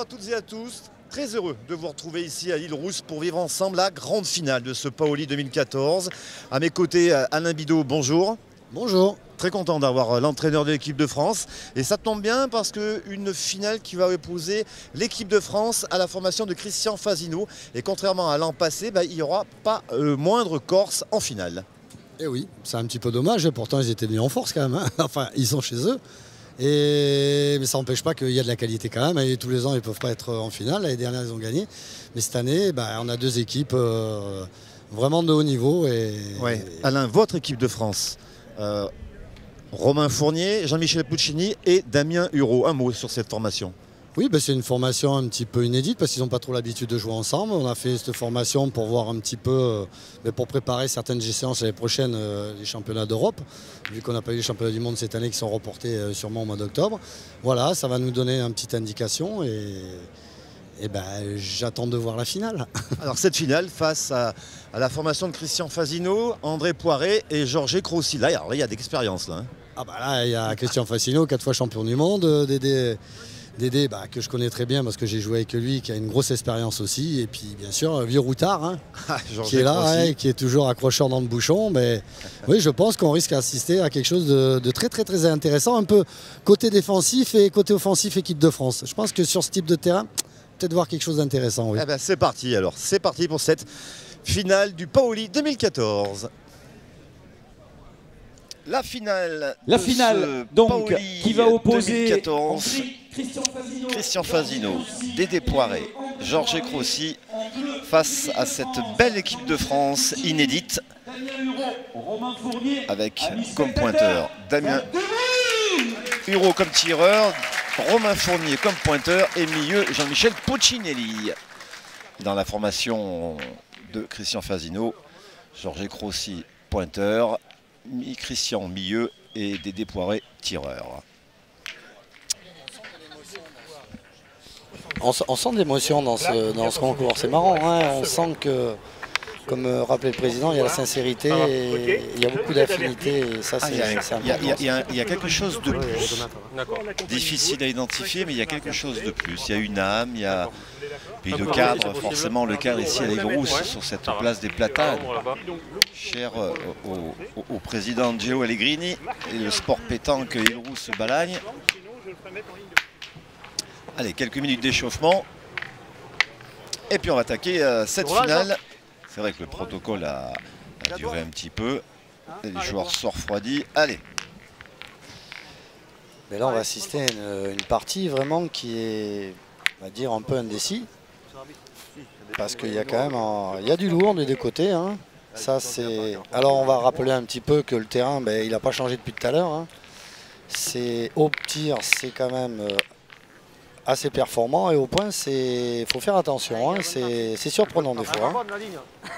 à toutes et à tous. Très heureux de vous retrouver ici à l'Île-Rousse pour vivre ensemble la grande finale de ce Paoli 2014. À mes côtés, Alain Bidot, bonjour. Bonjour. Très content d'avoir l'entraîneur de l'équipe de France. Et ça tombe bien parce qu'une finale qui va opposer l'équipe de France à la formation de Christian Fasino. Et contrairement à l'an passé, il n'y aura pas moindre Corse en finale. Eh oui, c'est un petit peu dommage. Pourtant, ils étaient venus en force quand même. Hein. Enfin, ils sont chez eux. Mais ça n'empêche pas qu'il y a de la qualité quand même. Et tous les ans, ils ne peuvent pas être en finale. L'année dernière, ils ont gagné. Mais cette année, on a deux équipes vraiment de haut niveau. Ouais. Alain, votre équipe de France, Romain Fournier, Jean-Michel Puccini et Damien Hureau. Un mot sur cette formation. Oui, c'est une formation un petit peu inédite parce qu'ils n'ont pas trop l'habitude de jouer ensemble. On a fait cette formation pour voir un petit peu, pour préparer certaines séances l'année prochaine, les championnats d'Europe. Vu qu'on n'a pas eu les championnats du monde cette année qui sont reportés sûrement au mois d'octobre. Voilà, ça va nous donner une petite indication et j'attends de voir la finale. Alors cette finale face à la formation de Christian Fasino, André Poiré et Georges Crossi. Là, il y a d'expérience. Là, hein. Là, il y a Christian Fasino, 4 fois champion du monde, Dédé, que je connais très bien parce que j'ai joué avec lui, qui a une grosse expérience aussi. Et puis bien sûr, vieux routard, hein, qui est là, qui est toujours accrocheur dans le bouchon. Mais oui, je pense qu'on risque d'assister à quelque chose de très très très intéressant. Un peu côté défensif et côté offensif équipe de France. Je pense que sur ce type de terrain, peut-être voir quelque chose d'intéressant. Oui. C'est parti alors, c'est parti pour cette finale du Paoli 2014. La finale donc Paoli qui va opposer 2014, Christian Fasino, Dédé Poiré, Georges Crossi face à cette belle équipe de France inédite avec comme pointeur Damien Hureau comme tireur, Romain Fournier comme pointeur et milieu Jean-Michel Puccinelli. Dans la formation de Christian Fasino, Georges Crossi pointeur, Christian milieu et Dédé Poiré tireur. On sent de l'émotion dans ce concours, c'est marrant, hein. On sent que, comme rappelait le président, il y a la sincérité et il y a beaucoup d'affinité. Il y a quelque chose de plus. Difficile à identifier, mais il y a quelque chose de plus. Il y a une âme, il y a puis le cadre, forcément le cadre ici à l'Île-Rousse, sur cette place des Platanes, cher au président Gio Allegrini et le sport pétanque Île-Rousse-Balagne. Allez, quelques minutes d'échauffement. Et puis on va attaquer cette finale. C'est vrai que le protocole a duré un petit peu. Les joueurs sont refroidis. Allez. Mais là, on va assister à une partie vraiment qui est, on va dire, un peu indécis. Parce qu'il y a quand même il y a du lourd des deux côtés. Hein. Ça, alors, on va rappeler un petit peu que le terrain, il n'a pas changé depuis tout à l'heure. Hein. Au tir, c'est quand même assez performant. Et au point, il faut faire attention. Hein. C'est surprenant des fois. Hein.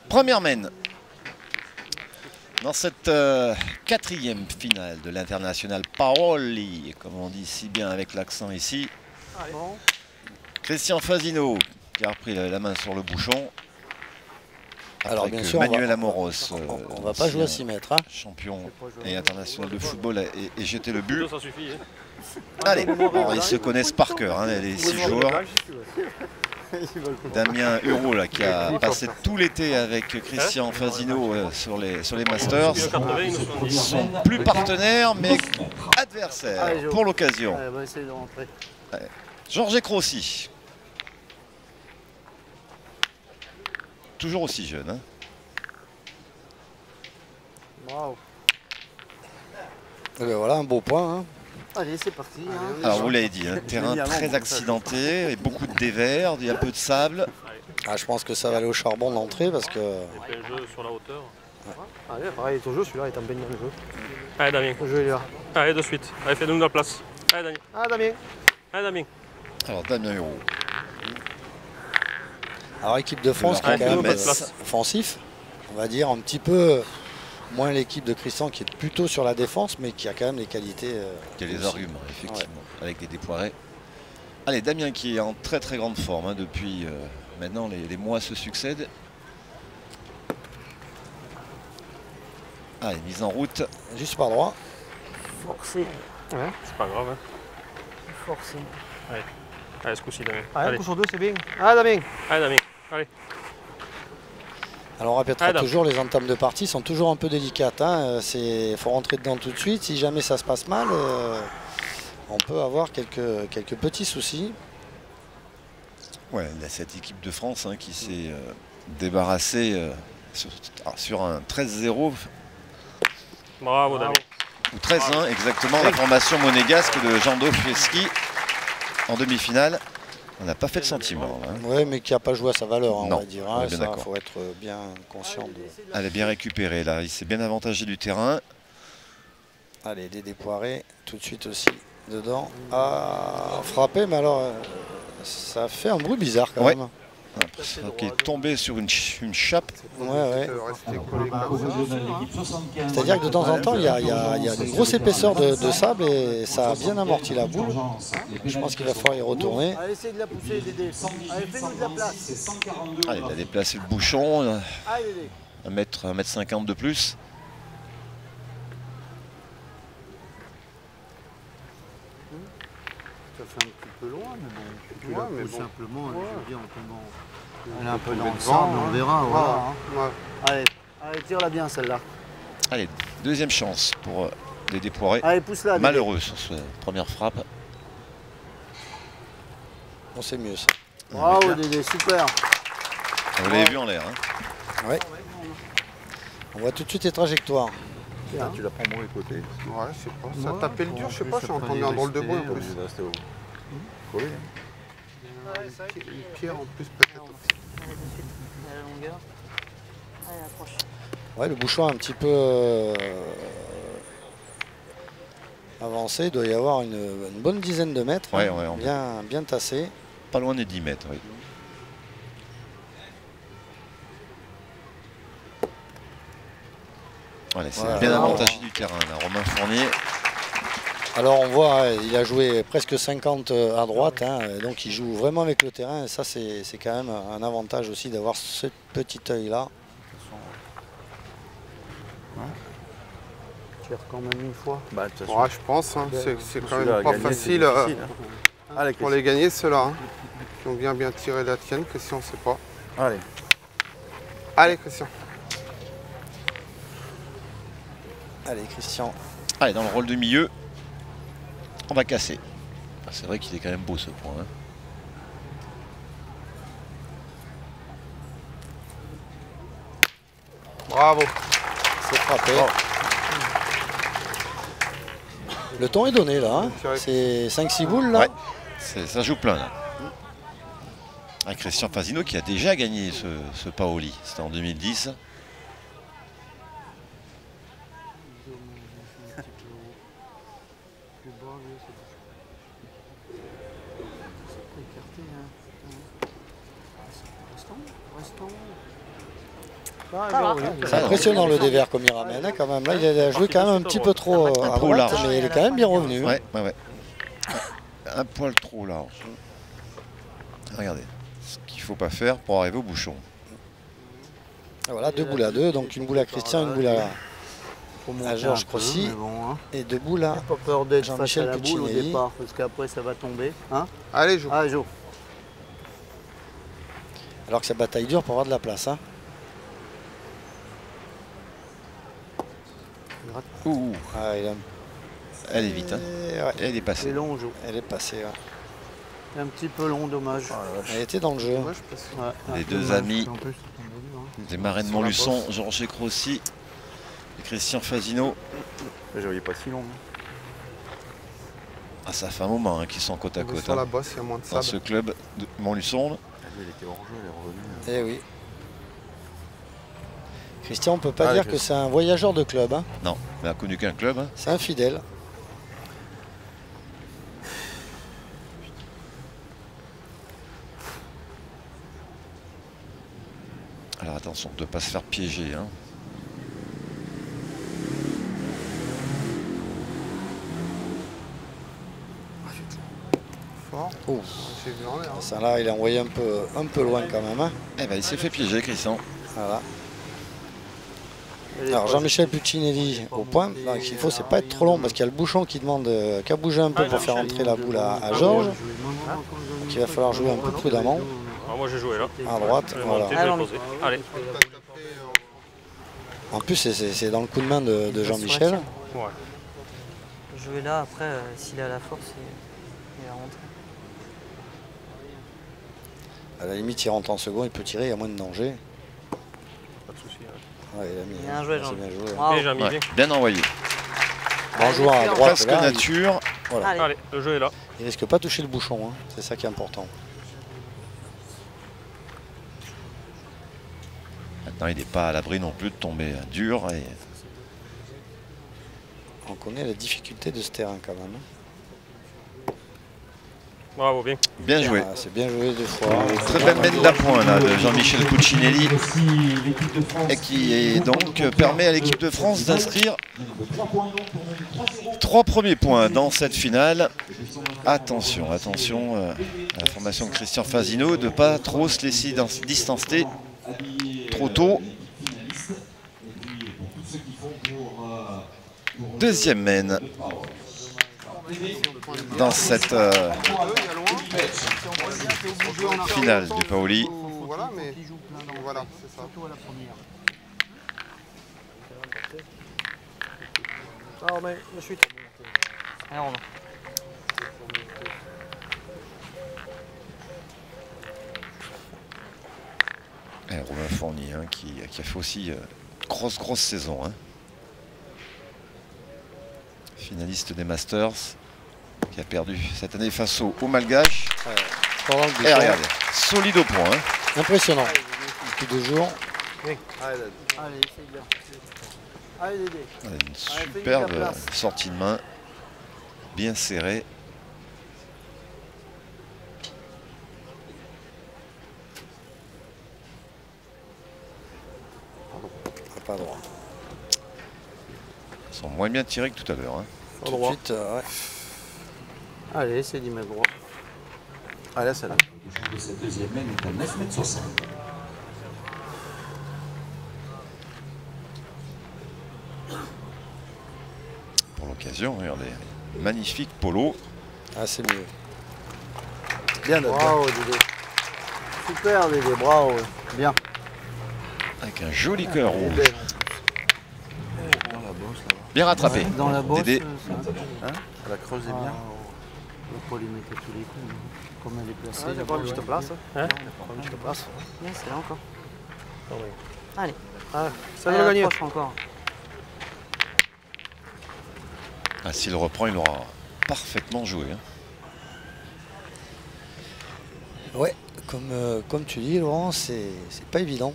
Première mène dans cette quatrième finale de l'international Paoli, comme on dit si bien avec l'accent ici. Christian Fasino qui a repris la main sur le bouchon. Alors bien sûr, Manuel Amoros, on va pas jouer à 6 mètres. Hein. Champion et international de football, et jeter le but. Allez, alors, ils se connaissent par cœur, hein, les 6 joueurs. Damien Hureau là, qui a passé tout l'été avec Christian Fasino sur les Masters. Ils sont plus partenaires mais adversaires pour l'occasion. Georges Crossi. Toujours aussi jeune. Hein. Wow. Voilà un beau point. Hein. Allez, c'est parti. Hein. Alors vous l'avez dit, un terrain très accidenté, et beaucoup de dévers, il y a un peu de sable. Je pense que ça va aller au charbon de l'entrée parce que... Et le jeu sur la hauteur. Ouais. Allez, pareil, ton jeu, celui-là est en baigné dans le jeu. Allez Damien. Le jeu est là. Allez de suite. Allez, fais-nous de la place. Allez Damien. Ah Damien. Allez Damien. Alors Damien Hureau. Alors équipe de France qui est quand même offensif, on va dire un petit peu moins l'équipe de Christian qui est plutôt sur la défense mais qui a quand même les qualités. Qui a les arguments effectivement, avec des Poiré. Allez, Damien qui est en très très grande forme hein, depuis maintenant les mois se succèdent. Allez, mise en route. Juste par droit. Forcé. Ouais, c'est pas grave. Hein. Forcé. Ouais. Allez, ce coup-ci, Damien. Allez, Allez, coup sur deux, c'est bien. Allez, Damien. allez, Damien. Allez. Alors on répétera Alors. toujours, les entames de partie sont toujours un peu délicates. Il faut rentrer dedans tout de suite. Si jamais ça se passe mal, on peut avoir quelques petits soucis. Ouais, il y a cette équipe de France qui s'est débarrassée sur un 13-0 Bravo, Damien. ou 13-1 exactement, la formation monégasque de Jando Fieski en demi-finale. On n'a pas fait le sentiment. Là. Oui, mais qui n'a pas joué à sa valeur, on Non, va dire. on est bien Il d'accord. faut être bien conscient de... Elle est bien récupérée là, il s'est bien avantagé du terrain. Allez, Dédé Poiré, tout de suite aussi dedans. Ah, frappé, mais alors ça fait un bruit bizarre quand Ouais. même. Qui est tombé sur une chape. Ouais. C'est-à-dire que de temps en temps, il y a une grosse épaisseur de sable et ça a bien amorti la boule. Je pense qu'il va falloir y retourner. Allez, essaye de la pousser, Dédé. Allez, fais-nous de la place. Il a déplacé le bouchon, Allez, Dédé. 1m50 de plus. Ça fait un petit peu loin, mais bon. Tu Ouais, la mais pousses bon. simplement, Ouais. je veux dire, en tombant. Elle est un peu Tomber dans le devant, sable, on verra. Voilà. Ouais. Allez, allez, tire-la bien celle-là. Allez, deuxième chance pour Dédé Poiré. Allez, pousse-la. Dédé. Malheureux sur cette première frappe. Bon, c'est mieux ça. Bravo, Dédé, super. Vous l'avez vu en l'air. On voit tout de suite les trajectoires. Tu la prends mauvais côté. Ouais, je sais pas. Ça a tapé le dur, je sais pas, ça j'ai entendu un drôle de bruit en plus. Collé. Une pierre en plus peut-être. Ouais, le bouchon est un petit peu avancé. Il doit y avoir une bonne dizaine de mètres. Ouais, ouais, bien tassé. Pas loin des 10 mètres, oui. Voilà, c'est Voilà. bien avantagé du terrain, là. Romain Fournier. Alors on voit, il a joué presque 50 à droite, et donc il joue vraiment avec le terrain. Et ça, c'est quand même un avantage aussi d'avoir ce petit œil-là. Tire quand même une fois. Bah, de toute façon, Ouais, je pense, c'est quand celui-là, même pas gagner, c'est facile difficile, hein. Allez, pour les gagner ceux-là. Qui ont bien tiré la tienne, Christian, on sait pas. Allez. Allez, Christian. Allez, Christian. Allez, dans le rôle de milieu, on va casser. Ah, c'est vrai qu'il est quand même beau ce point. Bravo. C'est frappé. Le temps est donné là. C'est 5-6 boules là. Ouais, ça joue plein là. Un Christian Fasino qui a déjà gagné ce Paoli. C'était en 2010. C'est impressionnant le dévers comme il ramène quand même. Là, il a joué quand même un petit peu trop à trop droite, large. mais il est quand même bien revenu. Ouais. Un poil trop large. Regardez, ce qu'il ne faut pas faire pour arriver au bouchon. Et voilà, 2 boules à 2, donc une boule à Christian, une boule à Georges Crossy, et 2 boules à Pas peur d'être face à Jean-Michel la boule au Puccinelli. départ, parce qu'après ça va tomber. Hein, Allez, joue. allez, joue. Alors que sa bataille dure pour avoir de la place. Ouh, Ah, il a... elle est vite. Ouais, Elle est C'est passée. long, joue. elle est passée. Ouais. C'est un petit peu long, dommage. Elle était dans le jeu. Ouais, je pense. Ouais, Les un peu deux dommage. amis En plus, c'est tombé dur, hein. des Marins de Montluçon, Georges Crossi et Christian Fasino. Je voyais pas si long. Ah, ça fait un moment qu'ils sont côte à côte. Sur la bosse, il y a moins de Dans ce sable. club de Montluçon. Il était hors jeu, elle est revenue. Eh oui. Christian, on ne peut pas Allez, dire que c'est un voyageur de club. Non, mais a connu qu'un club. C'est un fidèle. Alors attention de ne pas se faire piéger. Fort. Oh. J'ai vu en l'air. Ça là, il est envoyé un peu loin quand même. Eh ben, il s'est fait piéger, Christian. Voilà. Elle est Alors pas- Jean-Michel Puccinelli au point. Donc, ce qu'il faut, c'est pas être trop long parce qu'il y a le bouchon qui demande qu'à bouger un peu pour faire entrer la boule à Georges. Non, non, quand je il va falloir jouer un peu prudemment. Alors moi j'ai joué là. À droite, Je vais voilà. monter, je vais poser. Allez. En plus, c'est dans le coup de main de Jean-Michel. Ouais. Jouer là, après, s'il est à la force, il va rentrer. À la limite, il rentre en second, il peut tirer, il y a moins de danger. Pas de soucis. Ouais, il a mis, Bien joué, Jean. bien joué. Bravo. Et j'ai mis Ouais, bien. bien envoyé. En jouant à droite, Presque là, nature. voilà. Allez, le jeu est là. Il risque pas de toucher le bouchon, hein. C'est ça qui est important. Maintenant, il n'est pas à l'abri non plus de tomber dur. Et... On connaît la difficulté de ce terrain quand même. Bravo, bien. Bien joué. Ah, c'est bien joué deux fois. Très belle mène d'appoint là de Jean-Michel Puccinelli et qui donc permet à l'équipe de France d'inscrire 3 premiers points dans cette finale. Attention, attention à la formation de Christian Fasino de ne pas trop se laisser distancer trop tôt. Deuxième mène dans cette finale du Paoli. Voilà, mais voilà, c'est ça. Ah, mais la suite. Allez, Romain. Et Romain Fournier hein, qui a fait aussi grosse saison. Hein. Finaliste des Masters, qui a perdu cette année face au Malgache. Et regardez, solide au point. Hein. Impressionnant. Depuis 2 jours. Allez, essaye bien. Allez, Dédé. Une superbe sortie de main, bien serrée. Pas droit. Ils sont moins bien tirés que tout à l'heure. Hein. Tout de suite, ouais. Allez, essaye d'y mettre droit. Allez, celle-là. Le de cette deuxième mène est à 9,60 m. Pour l'occasion, regardez, magnifique polo. Ah, c'est mieux. Bien, bravo, Dédé. Super, Dédé, bravo. Bien. Avec un joli cœur rouge. Bien rattrapé. Dans la bosse, Dédé. Hein? Elle a creusé bien. On va pas lui mettre tous les coups. Comme elle est placée. Ah, la prends une balle, petite ouais. place. Hein? Prends une petite place. Bien, c'est là encore. Ah oui. Allez. Ah, ça Allez, va gagner. approche encore. Ah, s'il reprend, il aura parfaitement joué. Hein. Ouais, comme tu dis, Laurent, c'est pas évident.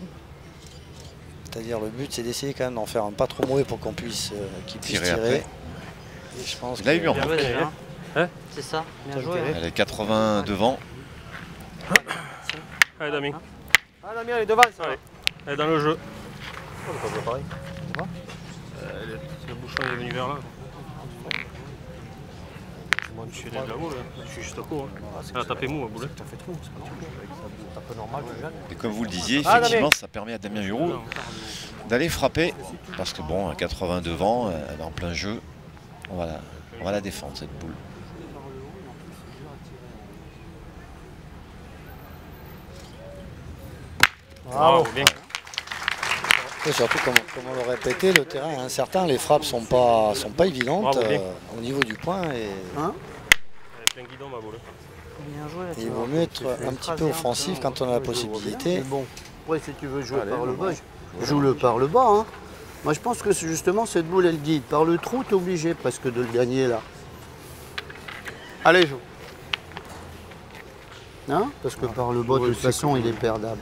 C'est-à-dire, le but, c'est d'essayer quand même d'en faire un pas trop mauvais pour qu'il puisse tirer. Après. Et je pense Il a eu en Bien joué, déjà. Hein? C'est ça, bien joué. Hein. Elle est 80 devant. Allez, Damien. Ah, Damien, elle est devant, ça. Allez. Elle est dans le jeu. Oh, c'est pas pareil. Le bouchon est venu vers là. Moi, je suis de la boule, je suis juste à court. Elle a tapé mou, à boulet. Ça fait trop, c'est un peu normal, tu gagnes. Et comme vous le disiez, Ah, effectivement, Damien. ça permet à Damien Hureau d'aller frapper. Parce que bon, à 80 devant, elle est en plein jeu. On va la défendre, cette boule. Bravo, bien. Et surtout, comme on le répétait, le terrain est incertain, les frappes sont pas évidentes Bravo, bien. au niveau du point. Et Hein? Elle est plein guidon, ma boule. Bien joué. il vaut mieux être un petit peu offensif quand on a la possibilité. Mais bon, après, si tu veux jouer par le bas, joue-le par le bas. Hein. Moi, je pense que justement, cette boule, elle guide. Par le trou, tu es obligé presque de le gagner là. Allez, joue. Hein? Parce que par le bas, de toute façon, il est perdable.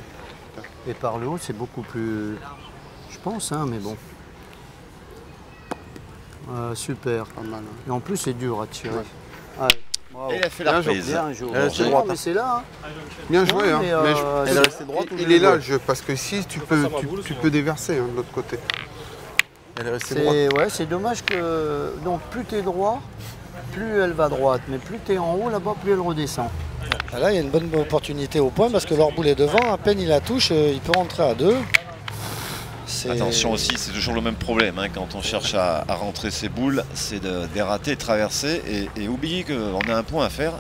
Et par le haut, c'est beaucoup plus... Je pense, hein, mais bon. Super. Pas mal. Et en plus, c'est dur à tirer. Ouais. Allez, bravo. Et il a fait la reprise. Bien joué. Elle est Non, droite, mais c'est là. Hein. Bien joué, Non, hein. mais, Mais elle est restée droite ou il est là le jeu, parce que si tu peux déverser hein, de l'autre côté. Elle est restée droite. C'est dommage que donc plus tu es droit, plus elle va droite. Mais plus tu es en haut là-bas, plus elle redescend. Là, il y a une bonne opportunité au point parce que leur boule est devant. À peine il la touche, il peut rentrer à 2. Attention aussi, c'est toujours le même problème hein, quand on cherche à rentrer ses boules, c'est de rater, de traverser et oublier qu'on a un point à faire.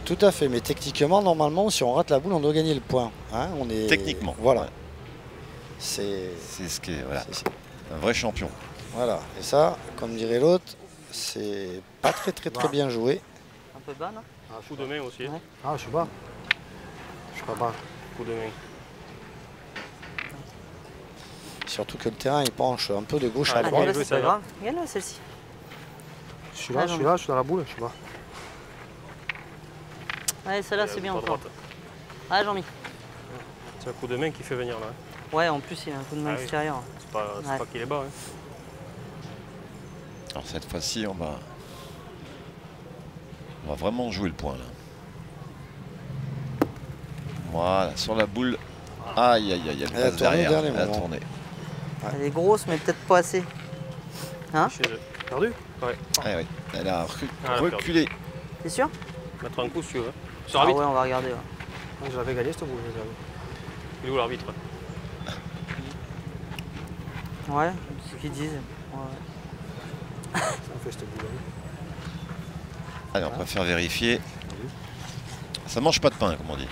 Tout à fait, mais techniquement, normalement, si on rate la boule, on doit gagner le point. Hein, on est... Techniquement. Voilà. Ouais. C'est ce qui est voilà. Un vrai champion. Voilà, et ça, comme dirait l'autre, c'est pas très bien joué. Un peu bas, non? Un coup de main aussi. Ouais. Ah, je sais pas. Je crois pas. Coup de main. Surtout que le terrain il penche un peu de gauche à Ah, droite. c'est pas grave. Regarde là, celle-ci. Je suis là, je suis dans la boule, je sais pas. Ouais, celle-là, c'est bien encore. Ah, Jean-Mi. C'est un coup de main qui fait venir là. Ouais, en plus, il y a un coup de main extérieur. C'est pas qu'il est bas. Hein. Alors cette fois-ci, on va vraiment jouer le point là. Voilà, sur la boule. Aïe, aïe, aïe, elle passe derrière. Elle a tourné. Elle est grosse, mais peut-être pas assez. Hein? Perdu? Ouais. Ah, oui. Elle a reculé. T'es sûr? Mettre un coup si tu veux. Sur l'arbitre? Ouais, on va regarder. Ouais. Je l'avais gagné cette boule. Il est où l'arbitre? Ouais, c'est ce qu'ils disent. Ouais. Ça fait cette boule. Allez, on préfère vérifier. Ça mange pas de pain, comme on dit.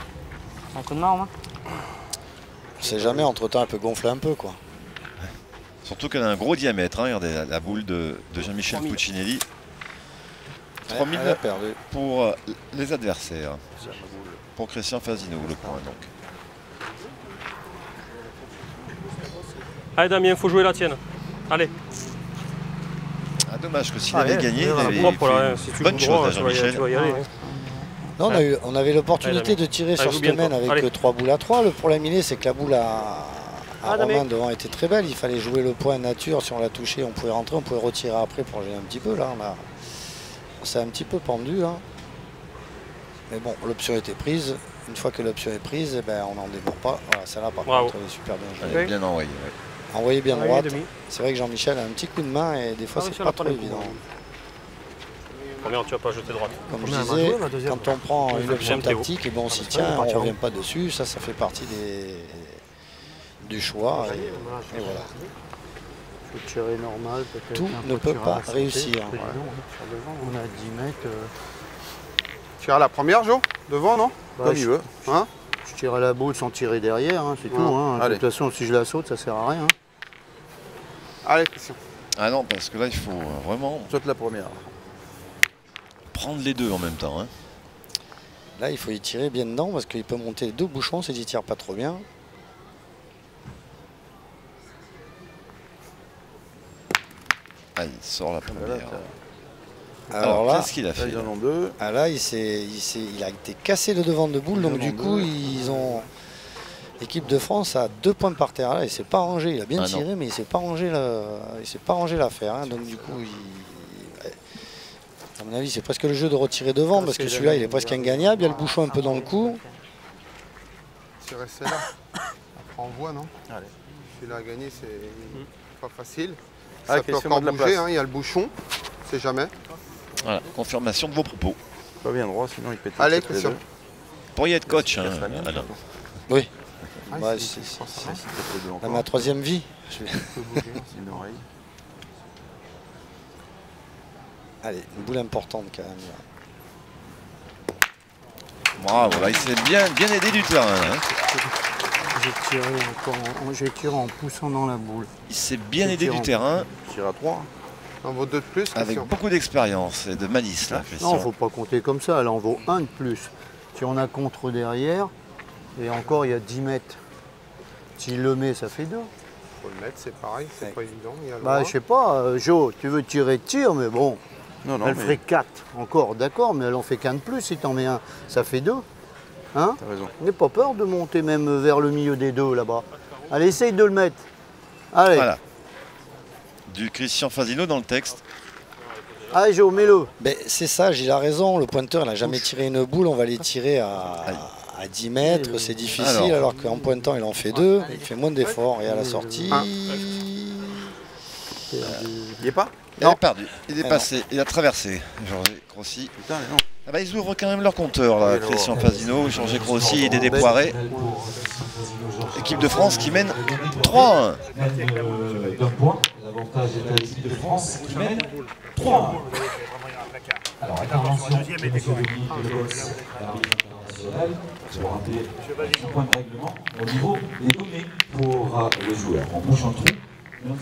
Un coup de main, Romain? On sait jamais, entre temps, elle peut gonfler un peu, quoi. Surtout qu'elle a un gros diamètre. Hein. Regardez la boule de Jean-Michel Puccinelli. 3000 pour les adversaires. Pour Christian Fazino, le point donc. Allez Damien, il faut jouer la tienne. Allez. Ah, dommage que s'il avait gagné, il avait fait une bonne chose à Jean-Michel. Non, on avait l'opportunité de tirer sur cette main avec 3 boules à 3. Le problème il est, c'est que la boule à Romain devant était très belle. Il fallait jouer le point nature. Si on l'a touché, on pouvait rentrer, on pouvait retirer après pour gêner un petit peu. Là, on s'est un petit peu pendu. Hein. Mais bon, l'option était prise. Une fois que l'option est prise, eh ben, on n'en débourre pas. Voilà, celle-là par contre, elle est super bien jouée. Elle est bien envoyée. Ouais. Envoyé bien droite. C'est vrai que Jean-Michel a un petit coup de main et des fois c'est pas trop évident. Première, tu vas pas jeter droite. Comme je disais, quand on prend une option tactique, et bon, on s'y tient, on ne revient pas dessus. Ça fait partie du choix. Et voilà. Il faut tirer normal. Tout ne peut pas réussir. Ouais. On a 10 mètres. Tire à la première, Jo? Devant, non? Comme il veut. Hein? Je tire à la boule sans tirer derrière, hein, c'est tout. Hein. De toute façon, si je la saute, ça sert à rien. Hein. Allez, Christian. Ah non, parce que là, il faut vraiment... Saute la première. Prendre les deux en même temps. Hein. Là, il faut y tirer bien dedans parce qu'il peut monter les 2 bouchons s'il ne tire pas trop bien. Ah, il sort la première. Alors là, qu'est-ce qu'il a fait? Ils en ont 2. Ah là, il a été cassé le devant de boule, donc du coup, l'équipe de France a 2 points par terre. Là, il s'est pas rangé, il a bien tiré, mais il s'est pas rangé l'affaire. Hein. Donc du coup, à mon avis, c'est presque le jeu de retirer devant, parce que celui-là, il est presque ingagnable. Il y a le bouchon un peu dans le cou. Tirer celle-là. Après, on voit, non? Allez. Celui-là à gagner, c'est pas facile. Ça peut encore bouger, hein, il y a le bouchon, c'est jamais. Voilà, confirmation de vos propos. Pas bien droit, sinon il pète. Allez, Christian. Pour y être coach, hein, Alain. Oui. Ouais, c'est ma 3e vie. Une oreille. Allez, une boule importante quand même. Bravo, là, il s'est bien aidé du terrain. Hein. J'ai tiré en poussant dans la boule. Il s'est bien aidé du terrain. Tire à 3. On vaut 2 de plus, Christian. Avec beaucoup d'expérience et de malice, là, Christian. Non, il ne faut pas compter comme ça. Là, on vaut 1 de plus. Si on a contre derrière, et encore, il y a 10 mètres. S'il le met, ça fait 2. Faut le mettre, c'est pareil, c'est pas évident. Bah, je sais pas, Jo, tu veux tirer, tire, mais bon. Non, elle ferait 4 encore, d'accord, mais elle en fait qu'un de plus. Si t'en mets un, ça fait 2. Hein? T'as raison. N'aie pas peur de monter même vers le milieu des 2 là-bas. Allez, essaye de le mettre. Allez. Voilà. Du Christian Fazino dans le texte. Allez, Jo, mets-le. C'est ça, Gilles a raison. Le pointeur n'a jamais tiré une boule. On va les tirer à 10 mètres. C'est difficile, alors qu'en pointant, il en fait 2. Il fait moins d'efforts. Et à la sortie... Il n'y est pas? Il est perdu. Il est passé. Il a traversé. Georges Crossi. Putain, non. Ah bah, ils ouvrent quand même leur compteur, là. Christian Fazino, Georges Crossi et Dédé Poiré. Équipe de France qui mène 3-1. L'avantage est à l'équipe de France qui mène 3-1. Alors, intervention de M. Denis Delebos, l'arbitre international, pour rappeler un point de règlement au niveau des données pour les joueurs. En bouche en trou.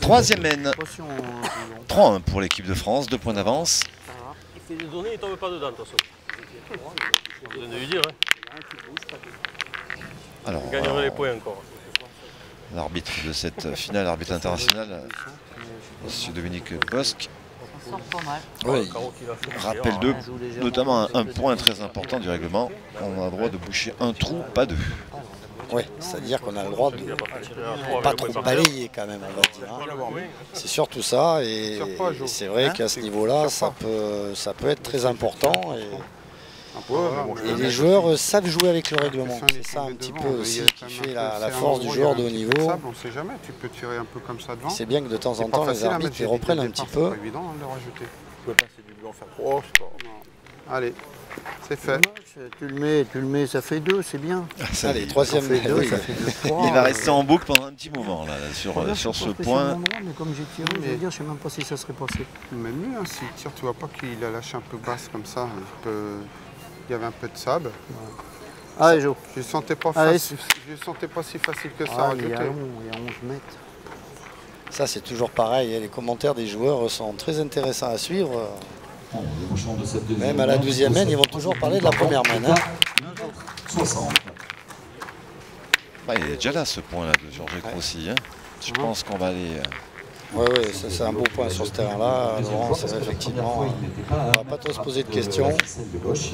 Troisième mène. 3-1 pour l'équipe de France, 2 points d'avance. Il fait des données, il ne tombe pas dedans, de toute façon. Vous venez de lui dire, hein. Alors, il gagnerait les points encore. L'arbitre de cette finale, arbitre international, M. Dominique Bosque, oui, rappelle notamment un point très important du règlement. On a le droit de boucher un trou, pas deux. Oui, c'est-à-dire qu'on a le droit de pas trop balayer quand même, on va dire. Hein. C'est surtout ça, et c'est vrai qu'à ce niveau-là, ça peut être très important. Et les joueurs savent jouer avec le règlement. C'est ça un petit peu aussi qui fait la force du joueur de haut niveau. On ne sait jamais, tu peux tirer un peu comme ça devant. C'est bien que de temps en temps les arbitres les reprennent un petit peu. C'est pas évident de le rajouter. Tu peux passer du blanc faire proche. Allez, c'est fait. Tu le mets, ça fait 2, c'est bien. Allez, troisième. Oui. Ça fait 2, 3, il va rester en boucle pendant un petit moment là, sur ce point. Mais comme j'ai tiré, je veux dire, je ne sais même pas si ça serait passé. Même mieux, hein, s'il tire, tu vois pas qu'il a lâché un peu basse comme ça. Il y avait un peu de sable. Allez, Jo. Je ne sentais pas si facile que ça à rajouter. Il y a 11 mètres. Ça, c'est toujours pareil. Les commentaires des joueurs sont très intéressants à suivre. Même à la 12e mène, ils vont toujours parler de la première mène. Hein. 60. Il est déjà là ce point-là de Georges Crossi. Hein. Je pense qu'on va aller. Oui, c'est un beau point sur ce terrain-là. Laurent, effectivement, on ne va pas trop se poser de questions. Celle de gauche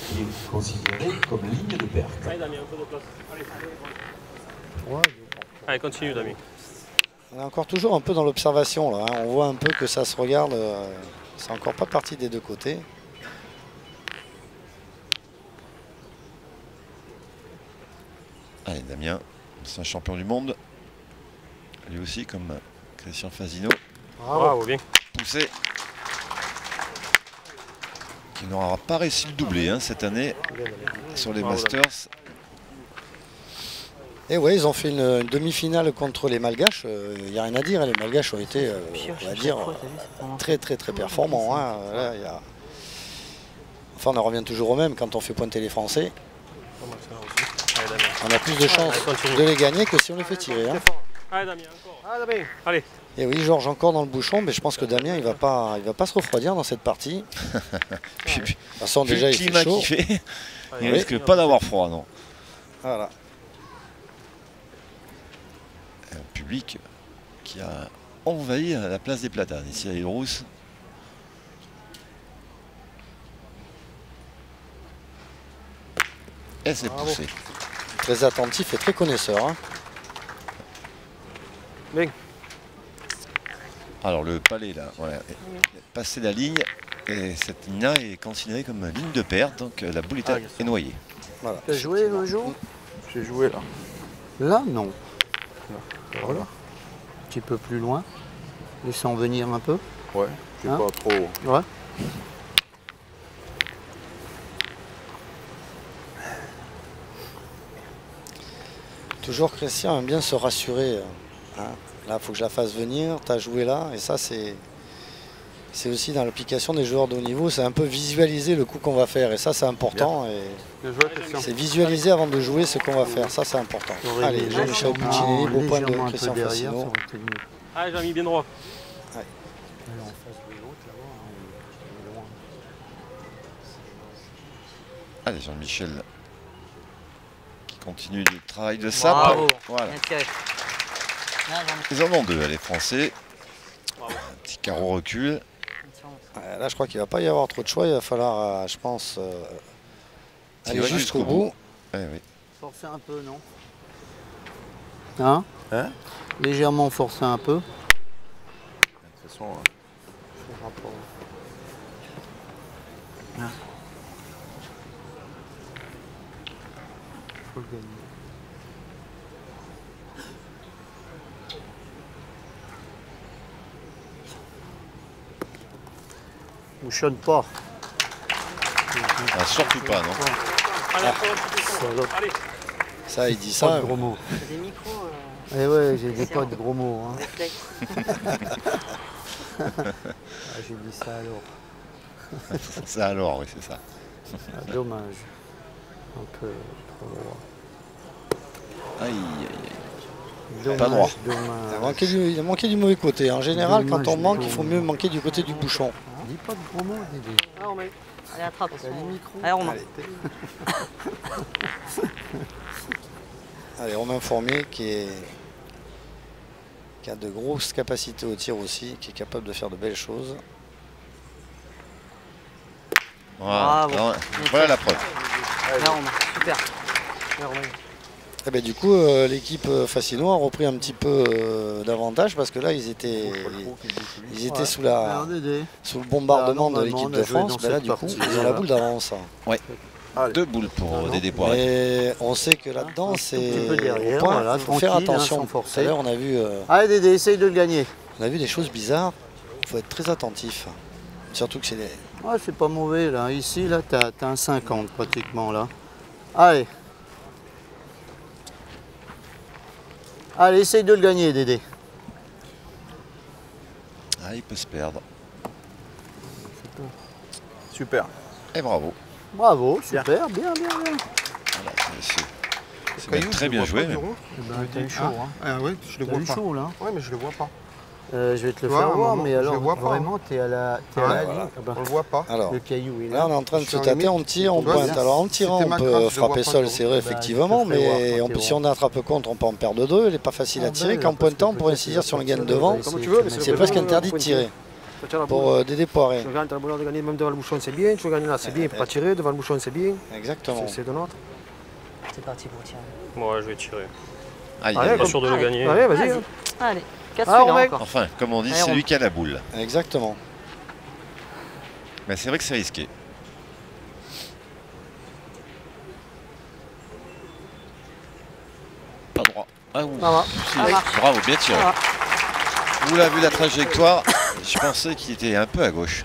qui est considérée comme ligne de perte. Allez, Damien, un peu de place. Allez, continue, Damien. On est encore toujours un peu dans l'observation là. Hein. On voit un peu que ça se regarde. C'est encore pas parti des deux côtés. Allez, Damien, c'est un champion du monde. Lui aussi, comme Christian Fasino. Bravo, bien. Poussé. Qui n'aura pas réussi le doublé hein, cette année sur les Masters. Et oui, ils ont fait une demi-finale contre les Malgaches. Il n'y a rien à dire. Les Malgaches ont été, on va dire, très performants. Hein. Là, enfin, on en revient toujours au même quand on fait pointer les Français. On a plus de chances de les gagner que si on les fait tirer. Hein. Allez, Damien, encore. Allez. Et oui, Georges encore dans le bouchon, mais je pense que Damien, il va pas se refroidir dans cette partie. Puis, de toute façon, déjà, il fait chaud. Il risque pas d'avoir froid, non. Voilà. Un public qui a envahi la place des Platanes, ici à l'Île-Rousse. Et c'est poussé. Très attentif et très connaisseur. Hein. Bien. Alors le palais là, voilà, passer la ligne et cette ligne-là est considérée comme ligne de perte, donc la boule est noyée. Voilà. Tu as joué un jour? J'ai joué là. Là, non. Voilà. Un petit peu plus loin. Laissant venir un peu. Ouais, je suis pas trop. Ouais. Toujours Christian aime bien se rassurer. Hein. Là, il faut que je la fasse venir, tu as joué là, et ça, c'est aussi dans l'application des joueurs de haut niveau, c'est un peu visualiser le coup qu'on va faire, et ça, c'est important. C'est visualiser avant de jouer ce qu'on va faire, ça, c'est important. Allez, Jean-Michel Puccinelli, beau point de Christian Fasino. Allez, j'ai mis bien droit. Ouais. Allez, Jean-Michel qui continue le travail de sable. Bravo. Voilà. Bien tiré. Ils en ont deux, les Français. Un petit carreau recul. Là, je crois qu'il ne va pas y avoir trop de choix. Il va falloir, je pense, aller jusqu'au bout. Ouais, oui. Forcer un peu, non? Hein? Légèrement forcer un peu. De toute façon, Faut le gagner. Bouchonne pas. Ah, surtout pas, non. Allez. Ça, il dit Pas ça. de gros mots. T'as des micros Eh ouais, j'ai dit pas de gros mots. Hein. réflexes. J'ai dit ça alors. C'est alors, oui, c'est ça. Ah, dommage. Un peu trop droit. Aïe, aïe, aïe. Dommage, Pas droit. dommage. Il a manqué du mauvais côté. En général, Dommage, quand on manque, il dommage. faut mieux manquer du côté du bouchon. Dis pas de gros mots, Dédé. Ah, Romain. Allez, attrape. T'as les micros. Allez, Romain. Allez, Romain Fournier qui a de grosses capacités au tir aussi, qui est capable de faire de belles choses. Voilà, voilà la preuve. Allez, Romain. Super. Allez, Romain. Et ben, du coup, l'équipe Fassino a repris un petit peu d'avantage parce que là, ils étaient sous le bombardement de l'équipe de France. Ben là, du coup, ils ont la boule d'avance. Ouais. 2 boules pour Dédé Poiré. Et on sait que là-dedans, c'est derrière, point, voilà, faut faire tranquille, attention. sans Tout à forcer. l'heure, on a vu, Allez Dédé, essaye de le gagner. on a vu des choses bizarres. Il faut être très attentif. Surtout que c'est des... Ouais, c'est pas mauvais là. Ici, là, t'as un 50 pratiquement là. Allez. Allez, essaye de le gagner, Dédé. Ah, il peut se perdre. Super. Et bravo. Bravo, super, bien, bien, bien. Voilà, c'est même très bien joué. Même. T'as eu chaud, hein. Ah ouais, je le vois pas. chaud là. Ouais, mais je le vois pas. Je vais te le Tu vois, faire à un voir, moment, mais je alors le vois pas. vraiment, t'es à la Ouais, ligne. Ah bah, On le voit pas. Alors, le caillou, il est là, on est en train de Je se suis en tâter, limite. on tire, on Ouais, pointe. c'est- Alors en tirant, c'était on ma peut crainte, je le frapper vois pas sol trop. serré, Bah, effectivement, je te ferai voir mais quand on t'es peut, si voir. on attrape contre, on peut en perdre 2. Elle n'est pas facile à tirer. Qu'en pointant, pour ainsi dire, si on le gagne devant, Comme tu veux, mais c'est presque interdit de tirer pour Dédé Poiré. Tu gagnes, tu as le bonheur de gagner même devant le bouchon, c'est bien. Tu gagnes là, c'est bien. Il ne peut pas tirer. Devant le bouchon, c'est bien. Exactement. C'est de notre. C'est parti pour tirer. Ouais, je vais tirer. Aïe, Allez, aïe, pas aïe. sûr de le gagner. Allez, vas-y. Vas-y. Allez, casse Ah, celui-là Romain. encore. Enfin, comme on dit, Allez, c'est on- lui qui a la boule. Exactement. Mais c'est vrai que c'est risqué. Pas droit. Ah, ouh. Ça va. Si. Ça marche. Bravo, bien tiré. Ça va. Vous l'avez vu la trajectoire, je pensais qu'il était un peu à gauche.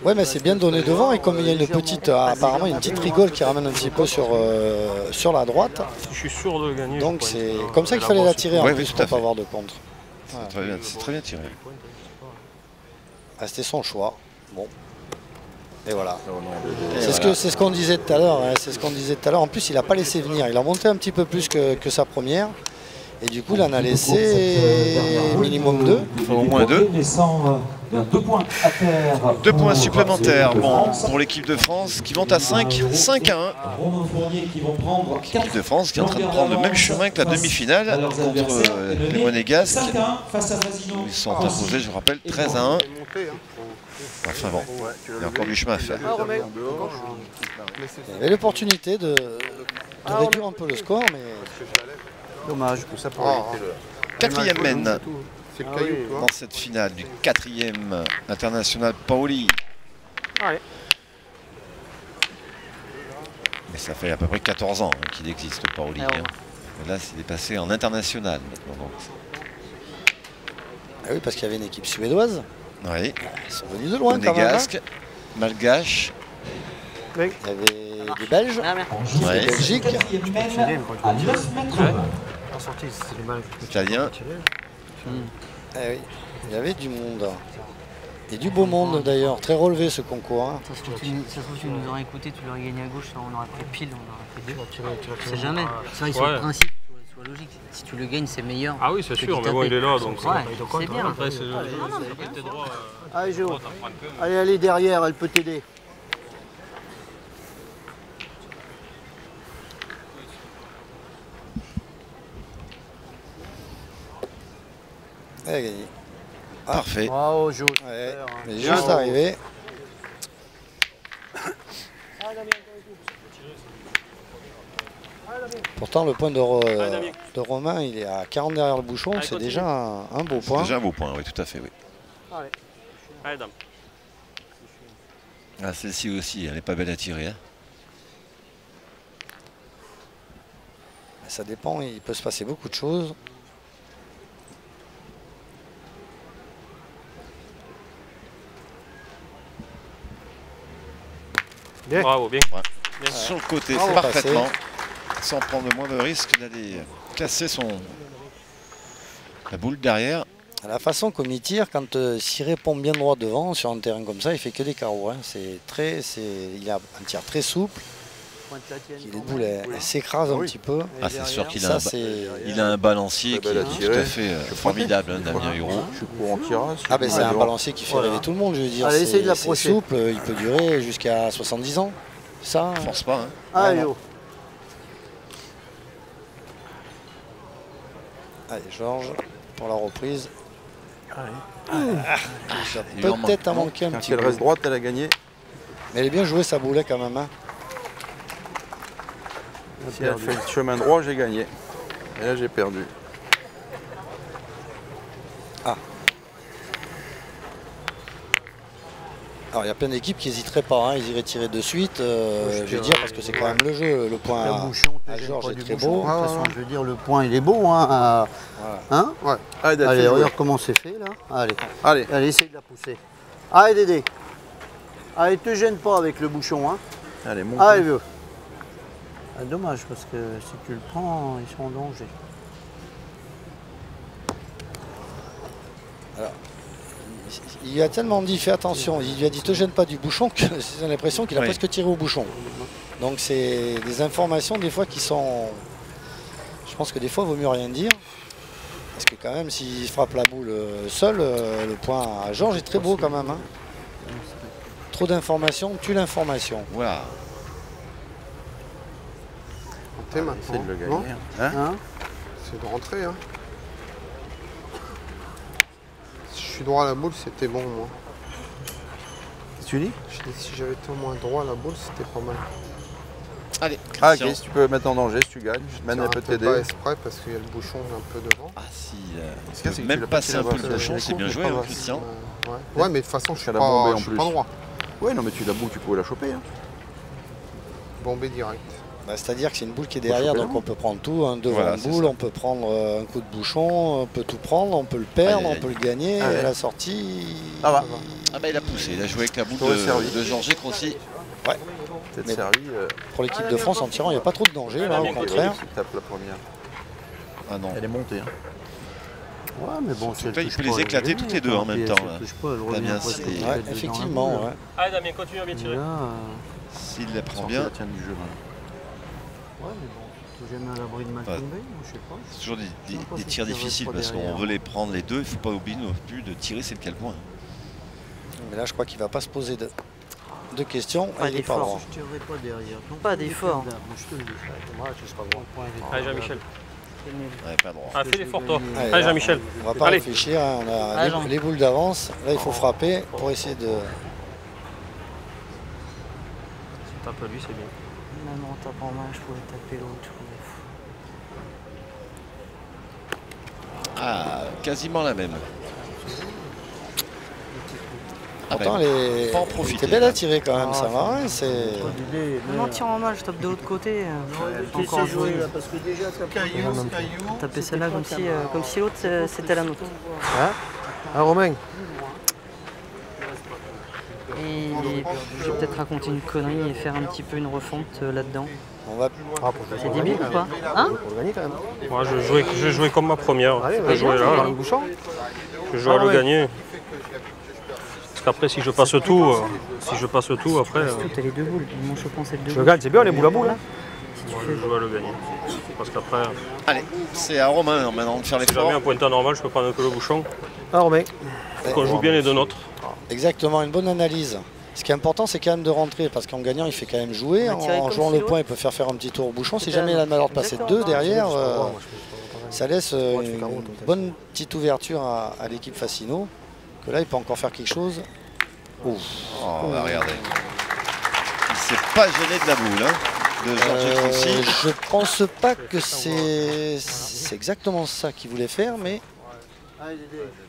Ouais, mais c'est bien donné devant et comme il y a une petite, apparemment une petite rigole qui ramène un petit peu sur la droite, Je suis sûr de le gagner. donc je c'est pointe, comme ça qu'il fallait la tirer en Ouais, plus oui, tout pour à pas fait. avoir de contre. C'est très bien tiré. Ah, c'était son choix. Bon. Et voilà. Et C'est voilà. ce qu'on disait tout à l'heure. Hein, c'est ce qu'on disait tout à l'heure. En plus, il n'a pas laissé venir. Il a monté un petit peu plus que sa première. Et du coup, il en a laissé minimum 2. Au moins 2. Descend 2 points à terre. 2 points pour supplémentaires l'équipe de bon, France. pour l'équipe de France qui monte à 5, 5-1. Romain Fournier qui vont prendre L'équipe de France qui est en train de prendre le même chemin que la demi-finale contre les Monégasques. 5-1 face à Fassino. Ils sont imposés, je vous rappelle, 13-1. Enfin bon, il y a encore du chemin à faire. Ah, Romain. Il avait l'opportunité de réduire un peu le score, mais Dommage. Tout ça pour éviter le... Quatrième mène C'est le caillou, tu vois. dans cette finale du 4e international Paoli. Allez. Mais ça fait à peu près 14 ans qu'il existe Paoli. Ah ouais. Et là, c'est passé en international maintenant. Donc. ah oui, parce qu'il y avait une équipe suédoise. Oui, Ils sont venus de loin quand même. hein. Monégasque, Malgache. Il y avait des Belges, Ah, merde. On joue Ouais. le Belgique. 4e mène à 9 mètres. En sortie, c'est les balles. Italien. Ah oui, il y avait du monde. Et du beau monde d'ailleurs. Très relevé ce concours. hein. Ça se trouve, tu nous aurais écouté, tu l'aurais gagné à gauche, on aurait fait pile, on aurait fait 2. C'est jamais. C'est vrai, sur Ouais. le principe, soit logique. Si tu le gagnes, c'est meilleur. Ah oui, c'est que sûr, d'y mais bon, taper. il est là, donc Ouais, c'est bien. Après, c'est le jeu. Après, t'es droit. Allez, Jo. Allez, allez derrière, elle peut t'aider. Elle a gagné. Parfait. Bravo, Jo. Ouais, super, hein. elle est juste arrivé. Pourtant, le point de Romain, il est à 40 derrière le bouchon. Allez, C'est continue. déjà un beau C'est point. déjà un beau point, oui, tout à fait, oui. Allez, dame. Ah, celle-ci aussi, elle n'est pas belle à tirer. Hein. Ça dépend, il peut se passer beaucoup de choses. Bien. Bravo, bien. Sur le côté, Bravo, parfaitement, sans prendre le moindre risque d'aller casser la boule derrière. La façon comme il tire, quand s'il répond bien droit devant, sur un terrain comme ça, il fait que des carreaux. Hein. Il a un tir très souple. Les boules s'écrasent un petit peu. Ah, c'est sûr qu'il a, un balancier qui est tout à fait formidable, hein, Damien Hurault. Je suis pour en tirage. Ah ben c'est un balancier qui fait rêver tout le monde, je veux dire. C'est souple, il peut durer jusqu'à 70 ans. Ça, je pense pas. Hein. Allez, allez, Georges, pour la reprise. Il peut-être à manquer un petit peu. Elle reste droite, elle a gagné. Mais elle est bien jouée sa boulet quand même. Hein. Si elle fait le chemin droit, j'ai gagné. Et là, j'ai perdu. Ah. Alors il y a plein d'équipes qui n'hésiteraient pas, hein. Ils iraient tirer de suite, je veux dire, parce que c'est quand même le jeu. Le point à Georges est très beau. De toute façon, je veux dire, le point il est beau. Hein, hein ouais. Allez, regarde comment c'est fait là. Allez, essaye de la pousser. Allez Dédé. Allez, te gêne pas avec le bouchon. Hein. Allez, mon allez, vieux. Ah, dommage, parce que si tu le prends, ils sont en danger. Alors, il lui a tellement dit, fais attention, il lui a dit, te gêne pas du bouchon, que j'ai l'impression qu'il a presque tiré au bouchon. Donc c'est des informations des fois qui sont... Je pense que des fois, il vaut mieux rien dire. Parce que quand même, s'il frappe la boule seul, le point à Georges est très beau quand même. Hein. Trop d'informations tue l'information. Voilà. C'est de le gagner. Hein c'est de rentrer. Hein. Si je suis droit à la boule, c'était bon, moi. Qu'est-ce que tu dis? Si j'avais été au moins droit à la boule, c'était pas mal. Allez, ah, ok, si tu peux mettre en danger, si tu gagnes, elle peut t'aider. Pas exprès parce qu'il y a le bouchon un peu devant. Ah si, même passer un peu le bouchon, c'est bien joué, hein, Christian. Ouais, mais de toute façon, je suis pas droit. Ouais, non, mais la boule, tu pouvais la choper. Hein. Bomber direct. Bah, c'est-à-dire que c'est une boule qui est derrière, donc on peut prendre tout. Hein, devant une boule, on peut prendre un coup de bouchon, on peut tout prendre, on peut le perdre, on peut le gagner. Et la sortie... Ah bah il a poussé, il a joué avec la boule de Georges aussi. Ouais. Mais servi, pour l'équipe de France en tirant, il n'y a pas trop de danger, là, au contraire. Tape la première. Ah non. Elle est montée. Hein. Ouais, mais bon, il peut les éclater toutes les deux en même temps. Damien, effectivement. Ouais. Allez Damien, continue à bien tirer. S'il la prend bien. Ouais, mais bon, tu jamais à l'abri de mal tomber, je sais pas. C'est toujours des tirs difficiles parce qu'on veut les prendre les deux. Il ne faut pas oublier non plus de tirer, c'est le quel point. Mais là, je crois qu'il ne va pas se poser de questions. Pas d'effort. Je tirerai pas derrière. Pas d'effort. Je te le dis. Moi, tu seras bon. Allez Jean-Michel. Ouais, pas droit. Ah, fais l'effort toi. Allez Jean-Michel. On va pas réfléchir, on a les boules d'avance. Là, il faut frapper pour essayer de... Si tu tapes à lui, c'est bien. Même en tapant mal, je pouvais taper l'autre. Ah, quasiment la même. Pourtant, t'es belle à tirer quand même, ça va. Même en tirant mal, je tape de l'autre côté. Encore un jouer là, parce que déjà, taper celle-là comme si l'autre c'était la nôtre. Hein, Romain? Et je vais peut-être raconter une connerie et faire un petit peu une refonte là-dedans. C'est débile ou pas? Hein? Moi, je vais jouer comme ma première. Je vais jouer là. Je joue à le gagner. Parce qu'après, si je passe tout, après. T'as les deux boules. Moi, je pense c'est deux. Je gagne, c'est bien les boules à boule. Hein. Je joue à le gagner. Parce qu'après. Allez, c'est à Romain maintenant de faire Si l'effort. jamais un pointeur normal, je peux prendre que le bouchon. Ah, Romain. Faut qu'on joue bien les deux nôtres. Exactement, une bonne analyse. Ce qui est important, c'est quand même de rentrer, parce qu'en gagnant, il fait quand même jouer. En jouant le point, il peut faire un petit tour au bouchon. Si jamais il a le malheur de passer deux derrière, ça laisse une bonne petite ouverture à l'équipe Fassino. Que là, il peut encore faire quelque chose. Oh, regardez. Il ne s'est pas gêné de la boule, hein, de Georges aussi. Je pense pas que c'est exactement ça qu'il voulait faire, mais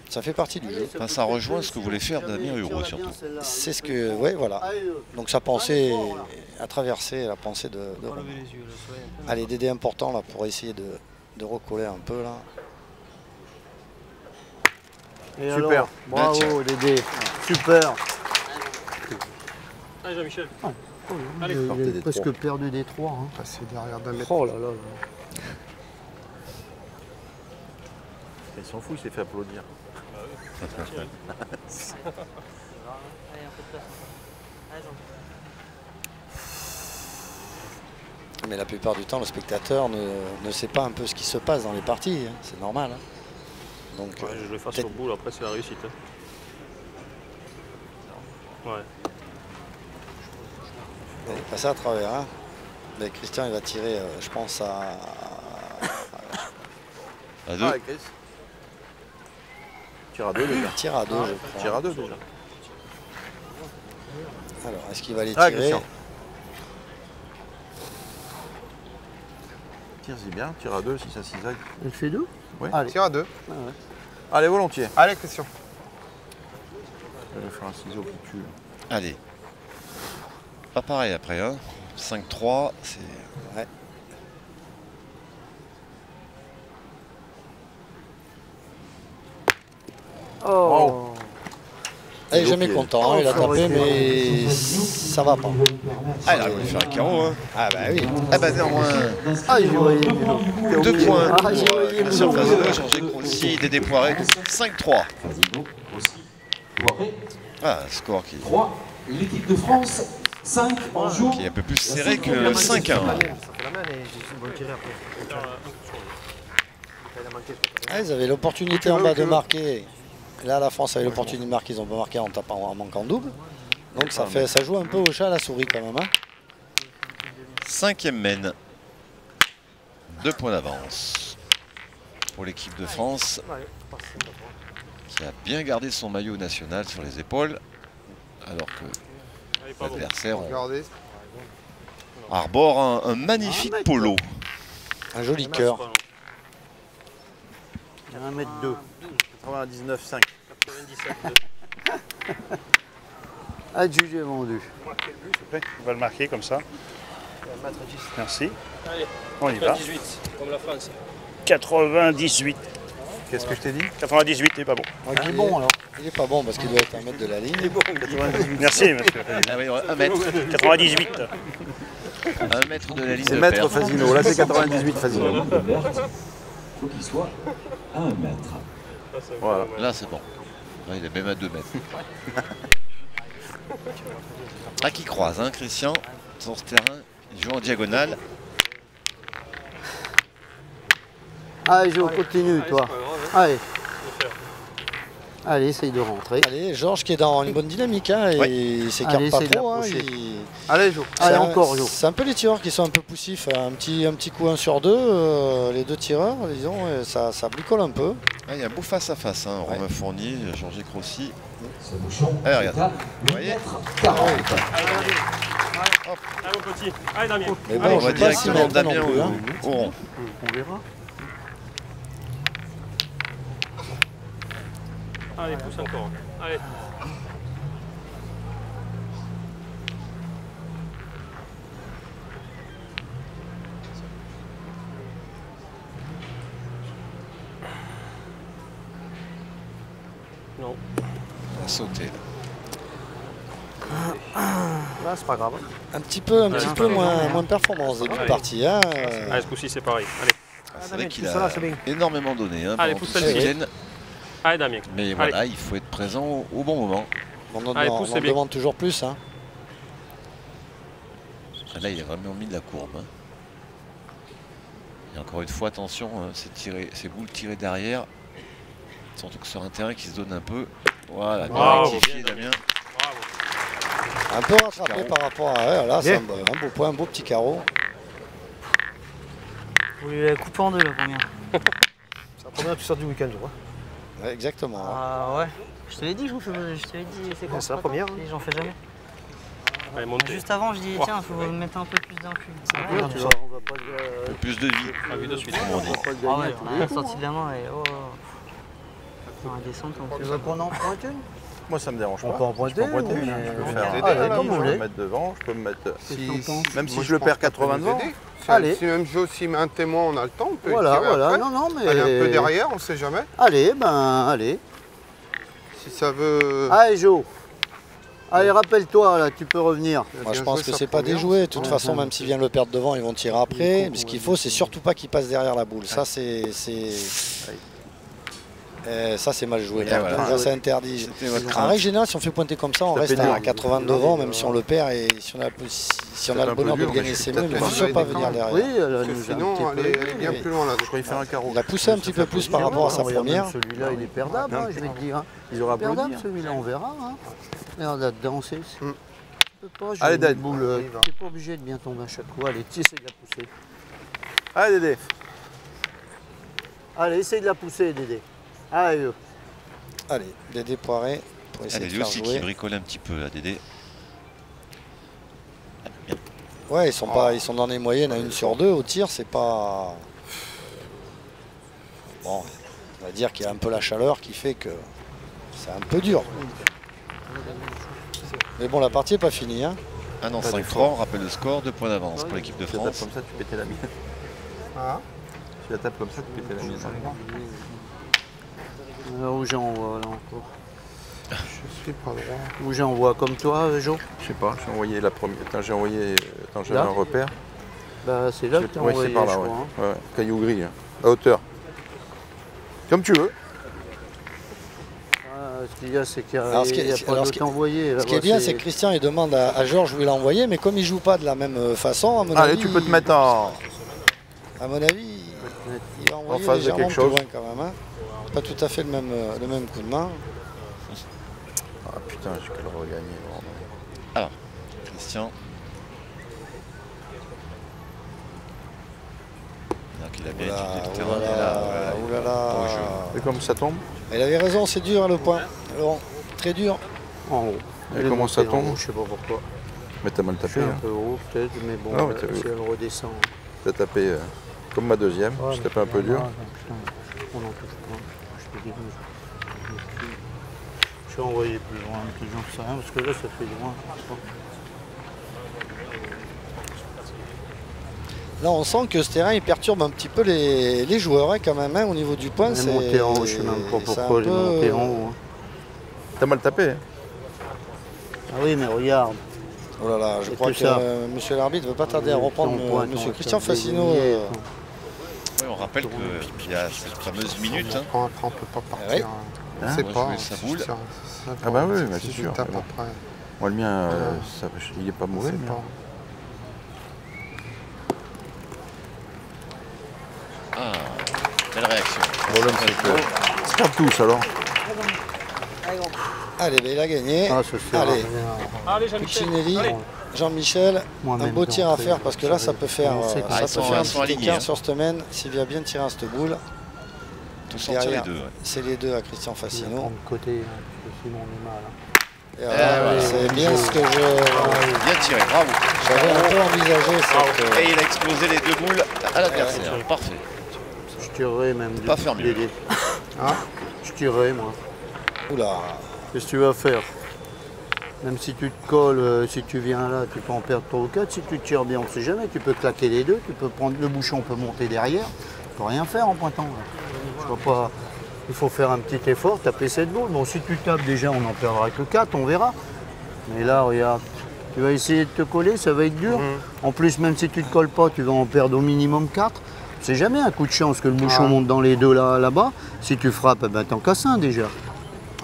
ça fait partie du jeu. Enfin, ça rejoint ce que voulait faire Damien Hurault surtout. C'est ce que, ouais, voilà. Donc sa pensée a traversé la pensée de Romain. Allez, Dédé important là pour essayer de recoller un peu là. Et super. Alors, bravo Dédé, super. Allez Jean-Michel. Allez, il a presque perdu des trois. Hein. Passer derrière d'un mètre. Oh là là. Il s'en fout, il s'est fait applaudir. Mais la plupart du temps, le spectateur ne sait pas un peu ce qui se passe dans les parties. Hein. C'est normal. Hein. Donc, je le fasse au bout, après c'est la réussite. Hein. Ouais. Il est passé à travers. Hein. Mais Christian, il va tirer, je pense, à 2. Ah, Chris. Tire à 2 déjà. Tire à 2, je crois. Tire à 2 déjà. Alors, est-ce qu'il va les tirer? Tire-y bien, tire à 2 si ça cisaille. Il fait 2? Oui. Allez. Tire à 2. Ah ouais. Allez, volontiers. Allez, Christian. Je vais faire un ciseau qui tue. Allez. Pas pareil après, hein. 5-3, c'est... Ouais. Oh. Elle est jamais content, il a tapé, mais ça va pas. Ah, il a voulu faire un carreau, hein. Ah bah oui. Ah bah néanmoins, Ah, il jouait. 2 points Ah, pour j'ai Christian Fazino, Georges Grossi, Dédé Poiré, 5-3. Fazino aussi. Poiré, Ah, score qui 3. L'équipe de France, 5 en joue. est un peu plus serré que le 5-1. Ça fait la main et ils vont le tirer après. Ah, ils avaient l'opportunité en bas de marquer. Là, la France avait l'opportunité de marquer, ils ont pas marqué en tapant, en manquant double. Donc ça joue un peu au chat à la souris quand même. Hein. 5e mène. 2 points d'avance pour l'équipe de France qui a bien gardé son maillot national sur les épaules alors que l'adversaire arbore un magnifique polo. Un joli cœur. 1m2. 99,5. 97,2. Ah, Julie est vendu. On va le marquer comme ça. Merci. Allez, on y va. 98, comme la France. 98. Qu'est-ce que je t'ai dit? 98, il n'est pas bon. Il est bon alors. Il est pas bon parce qu'il doit être 1 mètre de la ligne. Il est bon. 98. Merci, monsieur. Ah oui, 1 mètre. 98. 1 mètre de la ligne C'est de mètre perte. Fazino. Là, c'est 98 Fazino. Il faut qu'il soit à 1 mètre. Voilà. Là, c'est bon. Là, il est même à 2 mètres. Ah, qui croise, hein, Christian, sur ce terrain. Il joue en diagonale. Allez, Jo, continue, toi. Allez. Allez, essaye de rentrer. Allez, Georges qui est dans une bonne dynamique. Hein, et il s'écarte pas trop. Hein, Allez, Jo. Allez, encore, Jo. C'est un peu les tireurs qui sont un peu poussifs. Un petit coup 1 sur 2. Les deux tireurs, disons, ça bricole un peu. Ah, il y a un beau face-à-face. Hein, Romain Fournier, Georges Grossi. Ce bouchon. Allez, regarde. Vous voyez 40. Allez, mon petit. Allez, Damien. Mais bon, allez, on va je sais pas si directement maintenant Damien non plus, hein. au rond. On verra. Allez, pousse encore. Allez. Non. Il a sauté. Là, c'est pas grave. Un petit peu moins de performance début de partie. Hein. Allez, ce coup-ci, c'est pareil. Allez. C'est vrai qu'il a énormément donné. Hein, Allez, pendant pousse tout ce celle-ci. week-end. Allez, Damien. Mais voilà, il faut être présent au bon moment. On Allez, pousse, c'est bien. demande toujours plus. Hein. Là, il a vraiment mis de la courbe. Hein. Et encore une fois, attention, hein, ces boules tirées derrière. Surtout que sur un terrain qui se donne un peu. Voilà, bien rectifié, Damien. Un peu rattrapé par rapport à... là, c'est un beau point, un beau petit carreau. Vous lui avez coupé en deux la première. C'est la première que tu sors du week-end, je crois. Ouais, exactement. Ah ouais. Je te l'ai dit, je te l'ai dit, c'est quoi? C'est la première. Hein. J'en fais jamais. Allez, montez. Juste avant, je dis, tiens, il faut mettre un peu plus d'influx. On va pas Un peu plus de vie. Ah oui, de suite. Comme on dit. Ah ouais, on a sorti de la main et oh. Dans la descente, on Tu veux qu'on en pointe une? Moi, ça me dérange pas. On peut en pointer, Je peux en pointer mais- une, je peux on faire peut un comme vous je peux voulez. me mettre devant, je peux me mettre... Même si Moi, je le pense perds que ça peut 80 nous devant. aider. Allez. Si même Joe, s'il met un témoin, on a le temps, on peut Voilà, tirer voilà. après. Non, non, mais... Aller un peu derrière, on sait jamais. Allez, ben, allez. Si ça veut... Allez, Jo. Allez, rappelle-toi, là, tu peux revenir. Moi, je pense que c'est pas déjoué. De toute façon, même s'il vient le perdre devant, ils vont tirer après. Mais ce qu'il faut, c'est surtout pas qu'il passe derrière la boule. Ça, c'est... Ça c'est mal joué. Voilà. Ça c'est interdit. En règle générale, si on fait pointer comme ça, on reste à 80 devant, même si on le perd et si on a le bonheur de le gagner, c'est mieux, mais il ne faut pas venir derrière. Oui, sinon elle est bien plus loin là. Je crois qu'il fait un carreau. Il a poussé un petit peu plus par rapport à sa première. Celui-là, il est perdable, je vais te dire. Ils auraient perdable celui-là, on verra. Regarde là-dedans, c'est. Allez, Dad. Tu n'es pas obligé de bien tomber à chaque fois. Allez, essaye de la pousser. Allez, Dédé. Allez, essaye de la pousser, Dédé. Allez, allez, Dédé Poiré pour essayer de faire aussi jouer. qui bricole un petit peu là, Dédé. Ouais, ils sont dans les moyennes à 1 sur 2 au tir, c'est pas. Bon, on va dire qu'il y a un peu la chaleur qui fait que c'est un peu dur. Mais bon, la partie n'est pas finie. Hein. Ah non, 5-3, on rappelle le score, 2 points d'avance pour l'équipe de France. Comme ça, tu pétais la mienne. Ah. Tu la tapes comme ça, tu pétais la mienne. Où j'envoie là encore. Je suis pas droit. Où j'envoie comme toi, Jo? Je sais pas, j'ai envoyé la première. J'ai envoyé. Attends, j'avais un repère. Bah c'est là que tu as envoyé. C'est par là, ouais. Caillou gris, à hauteur. Comme tu veux. Ce qu'il y a, c'est qu'il n'y a pas de t'envoyer. Ce qui est bien, c'est que Christian il demande à Georges où il a envoyé, mais comme il ne joue pas de la même façon, à mon avis. Allez, tu peux te mettre en. À mon avis, il va envoyer face de quelque chose. Plus loin quand même. Hein. Pas tout à fait le même coup de main. Ah putain, je peux le regagner. Alors, Christian. Donc il a bien étudié le terrain. Oulala. Et comme ça tombe? Il avait raison, c'est dur le point. Alors, très dur. En haut. Et comment ça tombe? Je sais pas pourquoi. Mais t'as mal tapé. Un peu haut peut-être, mais bon, non, si elle redescend. T'as tapé comme ma deuxième, je tapais un peu dur. On n'en touche pas. Je vais envoyer plus loin, j'en sais rien, parce que là ça fait loin. Là on sent que ce terrain il perturbe un petit peu les joueurs hein, quand même, hein, au niveau du point. C'est monté en haut, je sais même pas pourquoi il est monté en haut. Hein. T'as mal tapé hein. Ah oui mais regarde. Oh là là, je crois que monsieur l'arbitre ne veut pas tarder à reprendre monsieur Christian Fassino. Oui, on rappelle qu'il y a cette fameuse minute. Hein. On ne peut pas partir. On ne sait pas. Sa boule. Ah bah oui, c'est sûr. Moi le mien, il n'est pas mauvais. Ah, belle réaction. Le problème c'est que c'est pas tous alors. Allez, il a gagné. Allez, Puccinelli, Jean-Michel, un beau tir à faire parce que là ça peut faire, un petit écart sur cette semaine s'il vient bien tirer à cette boule. Tout sortir les deux. C'est les deux à Christian Fassino. Côté, sinon on est mal. C'est bien ce que je... Bien tiré, bravo. J'avais un peu envisagé cette... Et il a explosé les deux boules à l'adversaire. Parfait. Je tirerais même. Pas faire mieux. Je tirerais moi. Oula. Qu'est-ce que tu vas faire? Même si tu te colles, si tu viens là, tu peux en perdre 3 ou 4. Si tu tires bien, on ne sait jamais. Tu peux claquer les deux, tu peux prendre le bouchon, peut monter derrière. Tu peux rien faire en pointant. Je vois pas. Il faut faire un petit effort, taper cette boule. Bon, si tu tapes déjà, on n'en perdra que 4, on verra. Mais là, regarde, tu vas essayer de te coller, ça va être dur. En plus, même si tu ne te colles pas, tu vas en perdre au minimum 4. C'est jamais un coup de chance que le bouchon monte dans les deux là-bas. Si tu frappes, ben, t'en casses un déjà.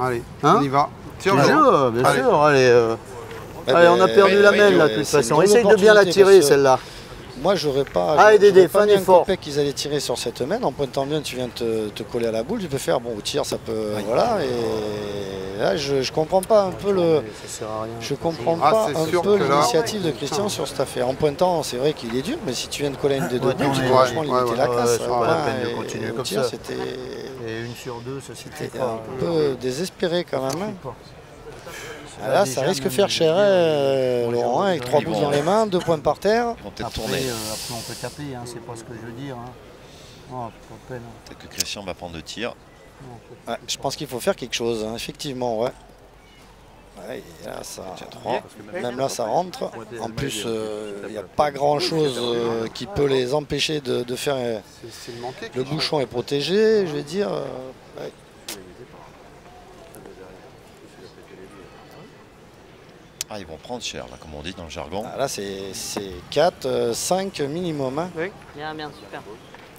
Allez, on y va. Bien sûr, allez. Allez, on a perdu la même là, de toute façon. Essaye de bien la tirer, celle-là. Moi, j'aurais pas. Allez, Dédé, fais un effort. Qu'ils allaient tirer sur cette main. En pointant bien, tu viens te coller à la boule. Tu peux faire, bon, au tir, ça peut. Voilà. Et là, je comprends pas un peu le. Je comprends pas un peu l'initiative de Christian sur cette affaire. En pointant, c'est vrai qu'il est dur, mais si tu viens de coller une des deux boules, tu peux franchement limiter la casse. C'est pas la peine de continuer comme ça. C'était. Et 1 sur 2, ça c'était un peu désespéré quand même. Là, ça risque de faire cher, Laurent, avec 3 boules dans les mains, 2 points par terre. Après, on peut taper, c'est pas ce que je veux dire. Peut-être que Christian va prendre le tir. Je pense qu'il faut faire quelque chose, effectivement, ouais. Là, ça, même là, ça rentre. En plus, il n'y a pas grand-chose qui peut les empêcher de faire... Le bouchon est protégé, je vais dire. Ah, ils vont prendre cher, là, comme on dit dans le jargon. Ah, là, c'est 4, 5 minimum. Hein. Oui, bien, super.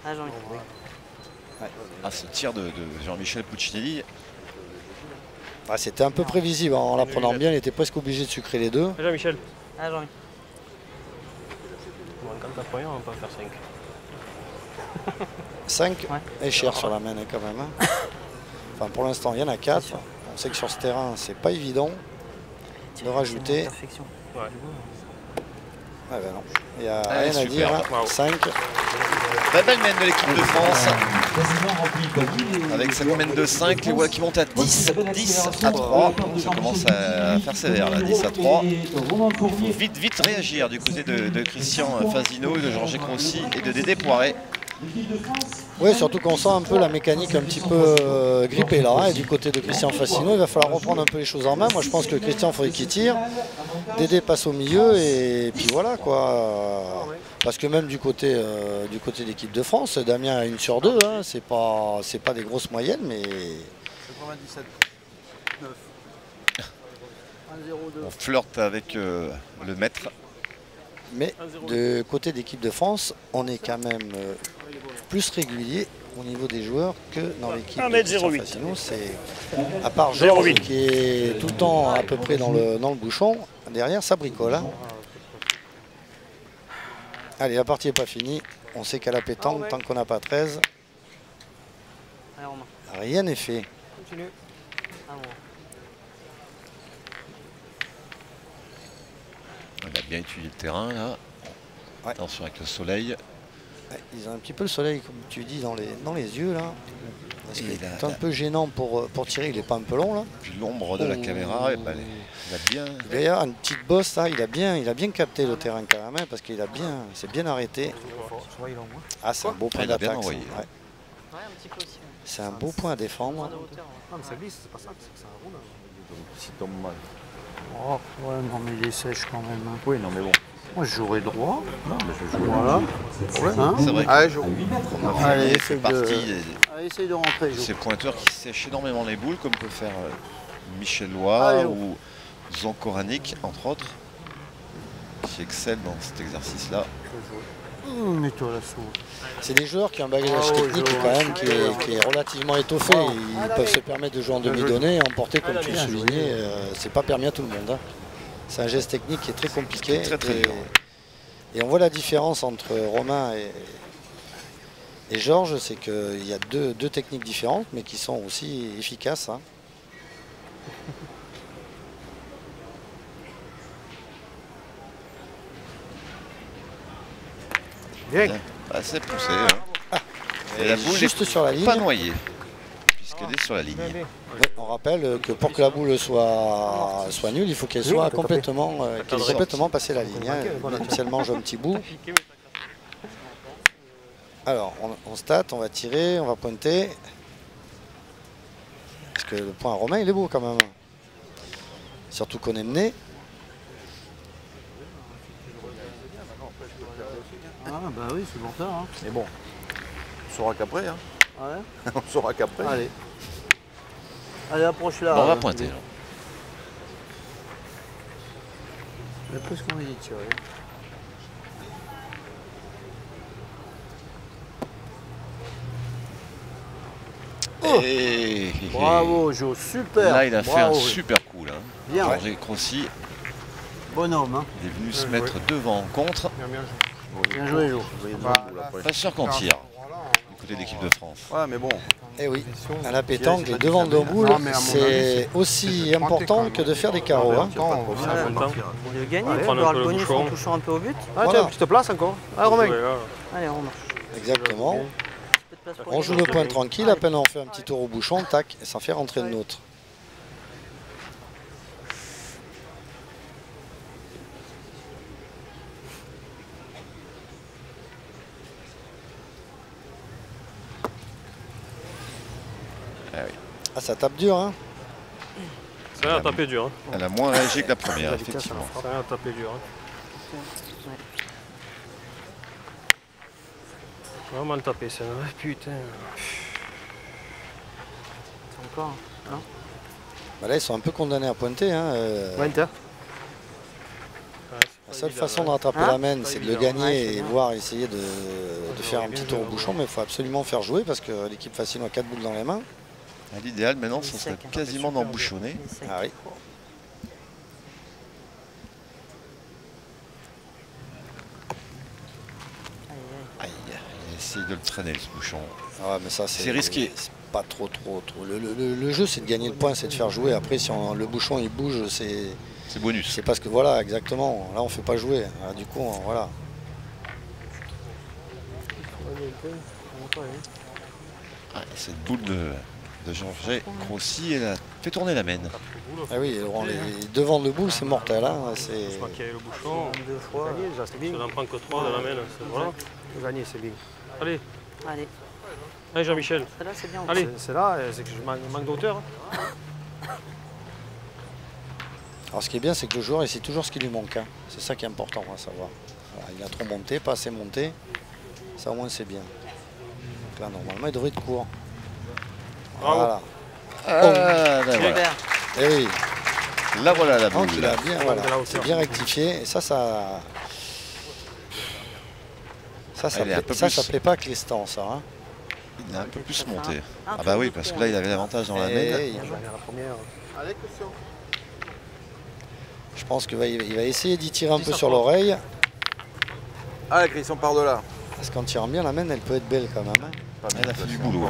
Ah, Jean-Luc. Ah, ce tir de Jean-Michel Puccinelli. Ah, c'était un peu prévisible. En la prenant bien, il était presque obligé de sucrer les deux. Jean-Michel. Ah, Jean-Mi. Bon, quand t'as première, on peut faire 5 est cher sur la main quand même. Hein. Enfin, pour l'instant, il y en a 4. On sait que sur ce terrain, c'est pas évident de rajouter. Ouais. Ah ben non, il n'y a rien à dire. Hein. 5. Très belle mène de l'équipe de France. Avec cette mène de 5, les voilà qui montent à 10 à 3. Ça commence à faire sévère là, 10 à 3. Il faut vite réagir du côté de Christian Fasino, de Georges Crossi et de Dédé Poiré. Oui, surtout qu'on sent un peu la mécanique un petit peu grippée là. Hein, et du côté de Christian Fasino, il va falloir reprendre un peu les choses en main. Moi, je pense que Christian, il faudrait qu'il tire. Dédé passe au milieu et puis voilà quoi. Parce que même du côté de l'équipe de France, Damien a 1 sur 2. Hein, c'est pas des grosses moyennes, mais. 97. 9. 1-0-2. On flirte avec le maître. Mais de côté d'équipe de France, on est quand même plus régulier au niveau des joueurs que dans l'équipe de Christian Fasino. C'est à part Georges qui est tout le temps à peu près dans le bouchon, derrière ça bricole. Hein. Allez, la partie n'est pas finie. On sait qu'à la pétanque, tant qu'on n'a pas 13, rien n'est fait. Continue. On a bien étudié le terrain là. Ouais. Attention avec le soleil. Ouais, ils ont un petit peu le soleil, comme tu dis, dans les yeux là. C'est un peu gênant pour tirer, il n'est pas un peu long là. Puis l'ombre de la caméra, il a bien. D'ailleurs, une petite bosse là, il a bien capté le terrain quand même, parce qu'il c'est bien arrêté. Ah, c'est un beau point d'attaque. C'est un beau point à défendre. Non, mais ça glisse, c'est pas ça, c'est un roule. S'il tombe mal. Oh, ouais, non, mais il est sèche quand même. Hein. Oui, non, mais bon. Moi, je jouerai droit. Non, mais je joue. Voilà. Hein, c'est vrai. Allez, fait partie essaye de rentrer. Ces pointeurs qui sèchent énormément les boules, comme peut faire Michel Loy ou Zankoranic, entre autres, qui excellent dans cet exercice-là. Mets-toi la soupe. C'est des joueurs qui ont un bagage technique quand même qui est relativement étoffé. Ils peuvent se permettre de jouer en demi-donnée et emporter, comme tu le soulignais, c'est pas permis à tout le monde. Hein. C'est un geste technique qui est très compliqué. Et on voit la différence entre Romain et Georges, c'est qu'il y a deux techniques différentes, mais qui sont aussi efficaces. Hein. Bien. Assez poussé. Hein. Et la boule juste sur la ligne. Pas noyée, puisqu'elle est sur la ligne. Oui, on rappelle que pour que la boule soit nulle, il faut qu'elle soit complètement passée la ligne. Hein. Même si elle mange un petit bout. Alors, on state, on va tirer, on va pointer. Parce que le point Romain, il est beau quand même. Surtout qu'on est mené. Ah bah oui, c'est bon ça. Hein. Mais bon, on saura qu'après. Hein. Ouais. On saura qu'après. Allez. Allez, approche-là. Bon, on va pointer. Là. Mais plus qu'on dit tirer. Bravo, Jo, super. Là, il a fait un super coup. Là. Bien. Georges Crossi. Bonhomme. Hein. Il est venu se mettre devant en contre. Bien joué, Jo. Pas sûr qu'on tire du côté de l'équipe de France. Ouais, mais bon. Eh oui, à la pétanque, les devants de boule, c'est aussi important que de faire des carreaux. Hein. Au lieu de gagner, tu auras le bonus en touchant un peu au but. Ah, tiens, petite place encore. Ah, Romain. Allez, on marche. Exactement. On joue le point tranquille, à peine on fait un petit tour au bouchon, tac, et ça fait rentrer le nôtre. Ah, ça tape dur, hein. Ça a tapé dur. Hein. Elle a moins réagi que la première, effectivement. Ça a tapé dur. Hein. Vraiment le taper, ça. Putain. C'est encore, non? Bah là, ils sont un peu condamnés à pointer. Hein, Pointer. La seule façon de rattraper la main, c'est de le gagner et voir essayer de faire un petit tour au bouchon, mais il faut absolument faire jouer parce que l'équipe Fassino a 4 boules dans les mains. L'idéal maintenant, ce serait quasiment d'embouchonner. Ah oui. Aïe, il essaye de le traîner ce bouchon. Ah, mais ça, c'est risqué. Pas trop. Le jeu, c'est de gagner le point, c'est de faire jouer. Après, si le bouchon il bouge, c'est bonus. C'est parce que voilà, exactement. Là, on fait pas jouer. Alors, du coup, voilà. Ah, cette boule de Georges Grossi, elle a fait tourner la main. Ah oui, Laurent, devant le boule, c'est mortel. Hein, je crois qu'il y a le bouchon. 2 fois. Ça n'en prend que 3 de la main. Voilà. Gagner, c'est bien. Allez. Allez. Allez Jean-Michel. Celle-là, c'est bien. Allez. C'est là, c'est que je manque d'auteur. Alors ce qui est bien, c'est que le joueur, il sait toujours ce qui lui manque. Hein. C'est ça qui est important à savoir. Voilà, il a trop monté, pas assez monté. Ça au moins c'est bien. Donc là, normalement, il devrait être court. Voilà. Là, voilà. Et oui. Là voilà la boule. C'est bien rectifié. Et ça plaît pas à Clestan, ça. Hein. Il a un peu plus monté. Ah bah oui, parce que là, il avait l'avantage dans la main. Je pense qu'il va essayer d'y tirer un peu sur l'oreille. Ah, Christian part de là. Parce qu'en tirant bien, la main, elle peut être belle quand même. Hein. Elle a fait du boulot,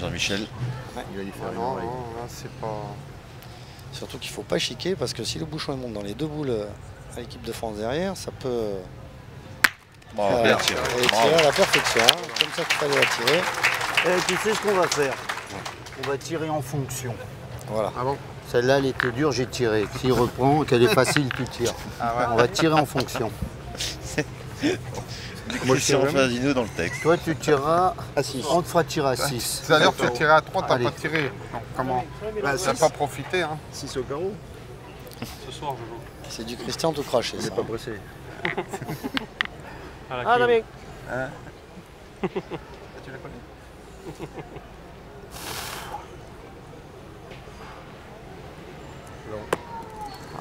Jean-Michel. Ouais. Non, là, c'est pas... Surtout qu'il ne faut pas chiquer, parce que si le bouchon monte dans les 2 boules à l'équipe de France derrière, ça peut... Bon, bien tiré. Et tirer à la perfection, hein. Comme ça qu'il fallait la tirer. Et tu sais ce qu'on va faire? On va tirer en fonction. Voilà. Ah bon? Celle-là, elle était dure, j'ai tiré. S'il reprend, qu'elle est facile, tu tires. Ah ouais. On va tirer en fonction. Christian Fassino dans le texte. Toi, tu tireras à 6. On te fera tirer à 6. Tout à l'heure, tu as tiré à 3, tu n'as pas tiré. Donc, comment? Tu n'as pas profité. Hein. 6 au carreau. Ce soir, je joue. C'est du Christian tout craché. C'est pas pressé. Ah, Damien. Hein? Tu la connais?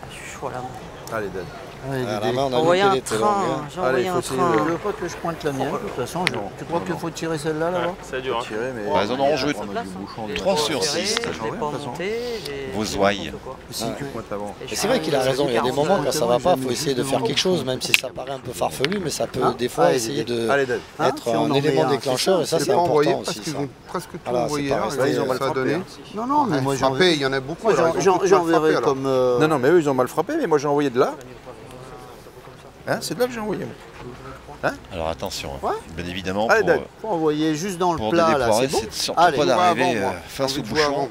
Je suis chaud là. Allez, Dan. Envoyer un train. J'ai envoyé un train. Je veux pas que je pointe la mienne, de toute façon. Tu crois qu'il faut tirer celle-là, là-bas? C'est dur. Ils en auront joué 3 sur 6. Vos ouailles. Et c'est vrai qu'il a raison, il y a des moments quand ça va pas, il faut essayer de faire quelque chose, même si ça paraît un peu farfelu, mais ça peut des fois essayer d'être un élément déclencheur, et ça c'est important aussi. Ils ont presque tout Voilà, envoyé là, ils ont mal frappé. Non, mais moi frappé, il y en a beaucoup. J'enverrai comme... Non, mais eux ils ont mal frappé, mais moi j'ai envoyé de là. Hein, c'est de là que j'ai envoyé. Hein? Alors attention, bien évidemment, faut envoyer juste dans le pour plat, là, c'est bon. C'est surtout pas d'arriver face au bouchon.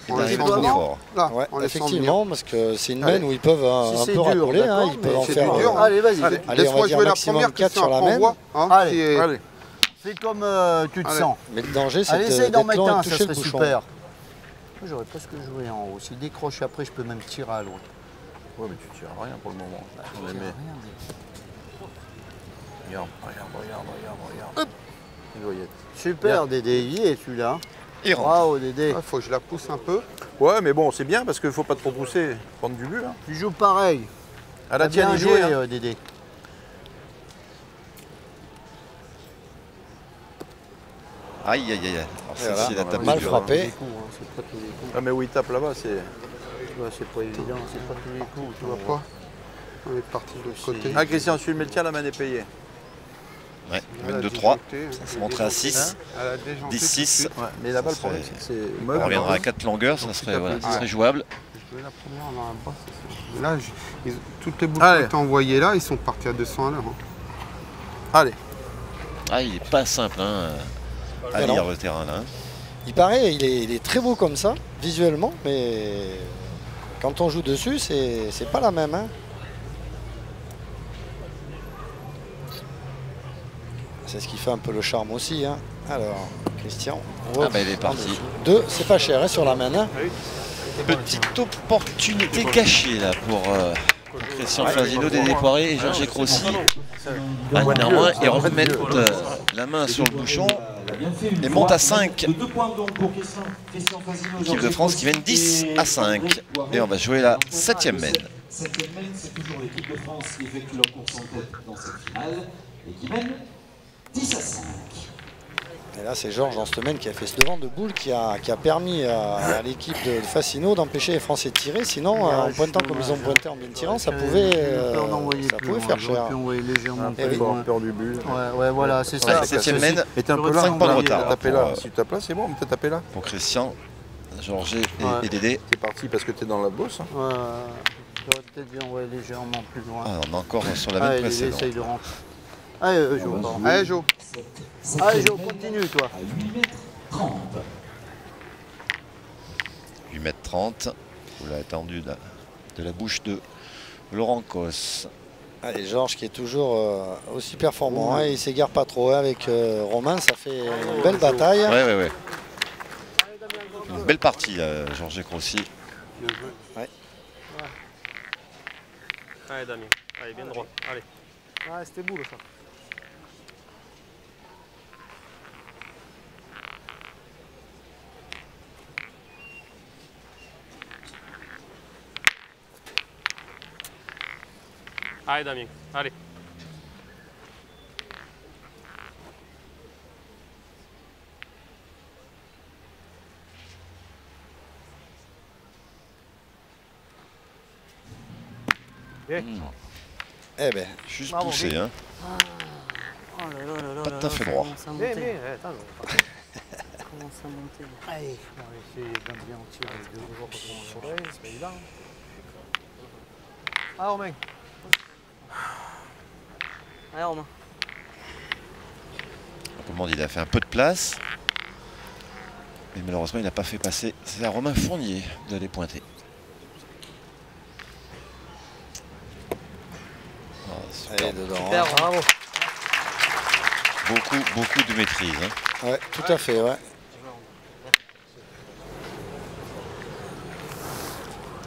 On les trop fort. Là, effectivement, parce que c'est une main où ils peuvent un peu raccoler, ils peuvent en faire. Allez, vas-y. Allez, on va dire maximum 4 sur la main. Allez. Fais comme tu te sens. Mais le danger, c'est essaye d'en mettre un, ça toucher serait le bouchon. super. J'aurais presque joué en haut. S'il décroche après, je peux même tirer à l'autre. Ouais, mais tu tires à rien pour le moment. Regarde. Une voyette. Super, Dédé, il est celui-là. Il rentre. Bravo, Dédé. Il faut que je la pousse un peu. Ouais, mais bon, c'est bien parce qu'il faut pas trop pousser, prendre du but. Hein. Tu joues pareil. À la tienne, bien il jouait, joué, Dédé. Aïe, aïe, aïe. Voilà, c'est la table mal dure. frappé. Ah, mais où il tape là-bas, c'est. C'est pas évident, c'est pas tous les coups. Tu vois pas? On est parti de l'autre côté. Ah, Christian, tu le tien, la main est payée. Ouais, même de 3. Ça se montrait à 6. 10-6. Ouais, mais là-bas, le problème, c'est que c'est. On reviendra à 4 longueurs, ça serait jouable. Je vais la première là, toutes les boules que tu as envoyées là, ils sont partis à 200 à l'heure. Allez. Ah, il est pas simple à lire le terrain là. Il paraît, il est très beau comme ça, visuellement, mais quand on joue dessus, c'est pas la même. Hein. C'est ce qui fait un peu le charme aussi. Hein. Alors, Christian. Il est parti. 2, c'est pas cher sur la main. Hein. Petite opportunité cachée là pour Christian Fassino, Dédé Poiré et Georges Grossi. Néanmoins, ils remettent la main sur le bouchon et montent à 5. L'équipe de France qui mène 10-5. Et on va jouer la 7e main. 7e mène, c'est toujours l'équipe de France qui effectue leur course en tête dans cette finale et qui mène 10-5. Et là, c'est Georges dans cette semaine qui a fait ce devant de boule qui a permis à l'équipe de Fassino d'empêcher les Français de tirer. Sinon, en pointant comme ils ont pointé en bien tirant, ça pouvait faire cher. Peur du but. Ouais, voilà, c'est ça. 7e mène, et t'es un peu là, 5 points de retard. Taper là. Si tu tapes là, c'est bon, mais t'as tapé là. Pour Christian, Georges et Dédé. C'est parti parce que t'es dans la bosse. Ouais, j'aurais peut-être bien légèrement plus loin. Ah, on est encore sur la même précédente. Essaye de rentrer. Allez, Jo. Allez, Jo. Allez, Jo, continue, toi. À 8m30. 8m30. Vous l'avez attendu de la bouche de Laurent Cos. Allez, Georges qui est toujours aussi performant. Il ne s'égare pas trop avec Romain. Ça fait une belle bataille. Ouais. Une belle partie, Georges Crossi. Ouais. Allez, Damien. Allez, bien droit. Allez. Ah, c'était boule, ça. Allez, Damien. Allez. Eh ben, juste bravo, poussé, bien. hein. Oh là là là Pas tout à fait droit. Commence à Bien, monter. bien, attends. Commence à monter. Allez, on va essayer de bien tirer les deux joueurs contre le soleil, c'est pas évident. Ah, Romain. Allez, Romain. Comment il a fait un peu de place. Mais malheureusement, il n'a pas fait passer. C'est à Romain Fournier d'aller pointer. Allez, dedans. Super, bravo. Beaucoup de maîtrise. Hein. Ouais, tout à fait, ouais.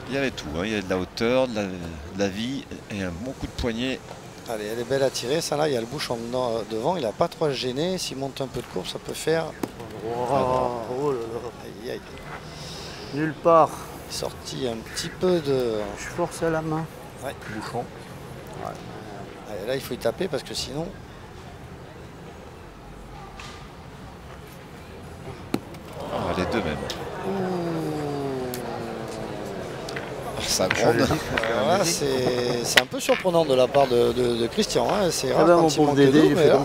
Il y avait tout, hein. Il y avait de la hauteur, de la vie et un bon coup de poignet. Allez, elle est belle à tirer. Ça là, il y a le bouchon devant. Il n'a pas trop à se gêner. S'il monte un peu de courbe, ça peut faire. Oh là là. Aïe, aïe. Nulle part. Sorti un petit peu de. Je force à la main. Ouais. Bouchon. Ouais. Allez, là, il faut y taper parce que sinon. Oh, les deux même. Ça gronde. Voilà, c'est un peu surprenant de la part de Christian. Hein. C'est rare ben, quand mon il pauvre manque Dédé, d'eau, il mais fait là, comme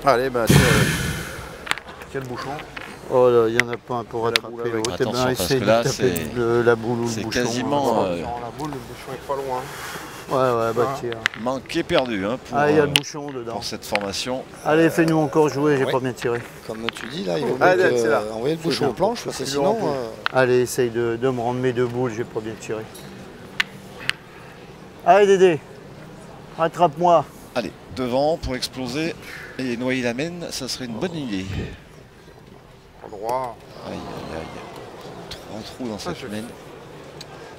ça. Allez, bah, quel bouchon. Oh là, il n'y en a pas un pour rattraper l'autre. Attention, Ben, parce essaye que là, de taper la boule ou le bouchon. C'est quasiment La boule, le bouchon est pas loin. Ouais, bah tiens. manqué perdu, hein, pour, Ah, il y a le bouchon dedans. pour cette formation. Allez, fais-nous encore jouer, j'ai ouais. pas bien tiré. Comme tu dis, là, il vaut Allez, mieux c'est là. envoyer le bouchon aux planches parce que sinon. Allez, essaye de me rendre mes deux boules, j'ai pas bien tiré. Allez, Dédé, rattrape-moi. Allez, devant pour exploser et noyer la mène, ça serait une bonne idée. Droit. Aïe, aïe, aïe. 3 trous dans cette mène.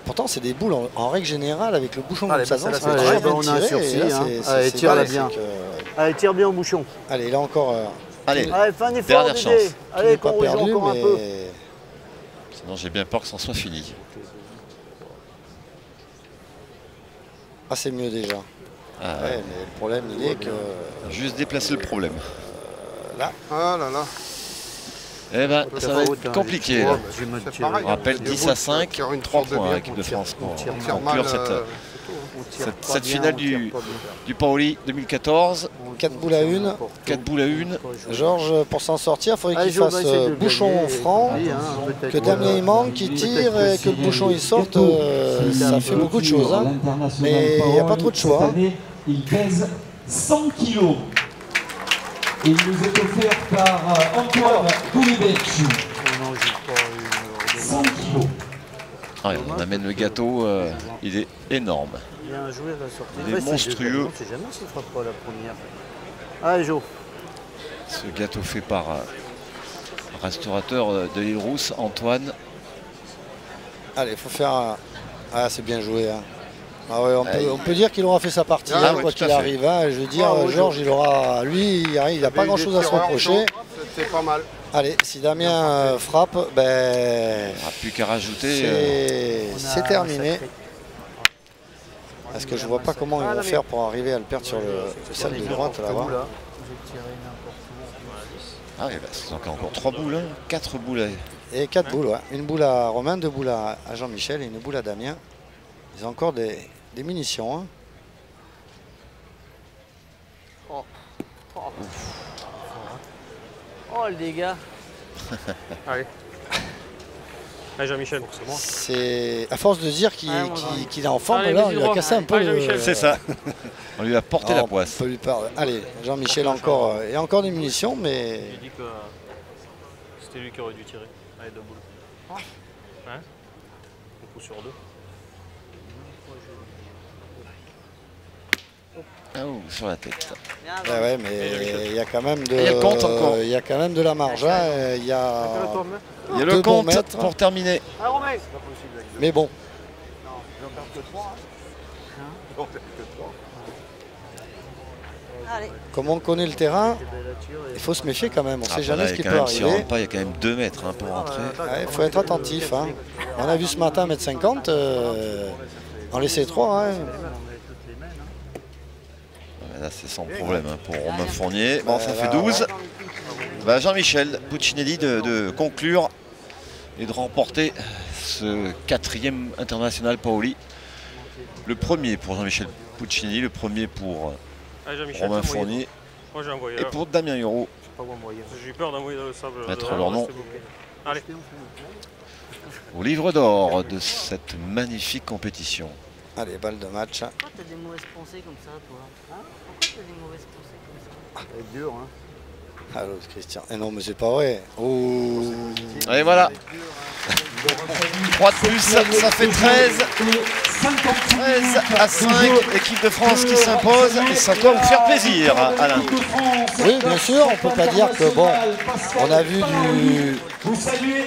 Pourtant, c'est des boules en règle générale avec le bouchon comme ça. bah, C'est allez, très bah, bien on a un tiré, sursis, et là, hein. c'est- Allez, c'est tire-la balèze, bien. c'est que- Allez, tire bien au bouchon. Allez, là encore. Allez, Allez, fais un effort, dernière Dédé. chance. Allez, pas qu'on rejoue perdu, encore un mais peu. Sinon, j'ai bien peur que ça en soit fini. ah, c'est mieux déjà. Ah, Ouais, mais le problème, il est que juste déplacer le problème. là, Ah là là. Eh ben, Ta ça va faute, être hein, compliqué. j'ai- Là. j'ai mal C'est tiré. pareil. On rappelle Il y a 10 deux à 5, boules, on tire 3 une sorte de points à bien, l'équipe de France pour tire conclure mal, cette, On tire cette pas finale bien, on du, tire pas bien. du Paoli 2014. 4 boules à une. 4 boules à une. Georges, pour s'en sortir, il faudrait Allez, qu'il Jo, on fasse va essayer de bouchon gagner. franc. Oui, hein, peut-être. Que Damien il manque, qu'il tire et que le bouchon il sorte, ça fait beaucoup de choses. Hein. Mais il n'y a pas trop de choix. Cette année, il pèse 100 kilos. Et il nous est offert par Antoine Goulibetch. 100 kilos. Ah, on amène le gâteau, il est énorme. Bien joué, la sortie. Il est Ouais, c'est monstrueux. On ne sait jamais s'il ne fera pas la première. Allez, Jo. Ce gâteau fait par un restaurateur de l'île Rousse, Antoine. Allez, il faut faire un. Ah, c'est bien joué. Hein. Ah ouais, on peut dire qu'il aura fait sa partie, Ah hein, ouais, quoi tout à qu'il fait. arrive. Hein. Je veux dire, Ah ouais, Georges, il aura. Lui, il n'a pas grand chose à se reprocher. C'était pas mal. Allez, si Damien frappe, ben. Il n'y aura plus qu'à rajouter. c'est terminé. Parce que je vois pas comment ils vont faire pour arriver à le perdre sur le salle de droite là-bas. Ah oui, bah, c'est encore 3 boules, hein. 4 boules. Et 4 boules, ouais. Une boule à Romain, 2 boules à Jean-Michel et une boule à Damien. Ils ont encore des munitions. Hein. Oh le dégât. Allez. Allez Jean-Michel. C'est à force de dire qu'il est en forme, là, on lui a cassé un peu le... C'est ça. On lui a porté la poisse. On peut lui parler. Allez, Jean-Michel encore, et encore des munitions, mais... J'ai dit que c'était lui qui aurait dû tirer. Allez, 2 boules. Hein? Un coup sur 2. Ah, sur la tête. Ouais, mais il y a quand même de, il y a le compte encore. Il y a quand même de la marge. Hein. Il y a le compte pour terminer. Mais bon. Comme on connaît le terrain, il faut se méfier quand même. On ne sait jamais ce qui peut arriver. Il y a quand même 2 mètres pour rentrer. Il faut être attentif. Hein. On a vu ce matin 1,50 m en laisser 3. Hein. Là, c'est sans problème pour Romain Fournier. Bon, ça fait 12. Bah, Jean-Michel Puccinelli de conclure et de remporter ce 4e international Paoli. Le premier pour Jean-Michel Puccinelli, le premier pour Romain Fournier et pour Damien Hurault. J'ai eu peur d'envoyer dans le sable. Mettre leur nom Allez. au livre d'or de cette magnifique compétition. Allez, balle de match. Pourquoi t'as des mauvaises pensées comme ça, toi? Pourquoi t'as des mauvaises pensées comme ça? C'est dur, hein. Allô, Christian. Eh non, mais c'est pas vrai. Oh. Et voilà. 3 de plus, ça fait 13. 13-5, équipe de France qui s'impose. Et ça doit vous faire plaisir, Alain. Oui, bien sûr. On ne peut pas dire que, bon, on a vu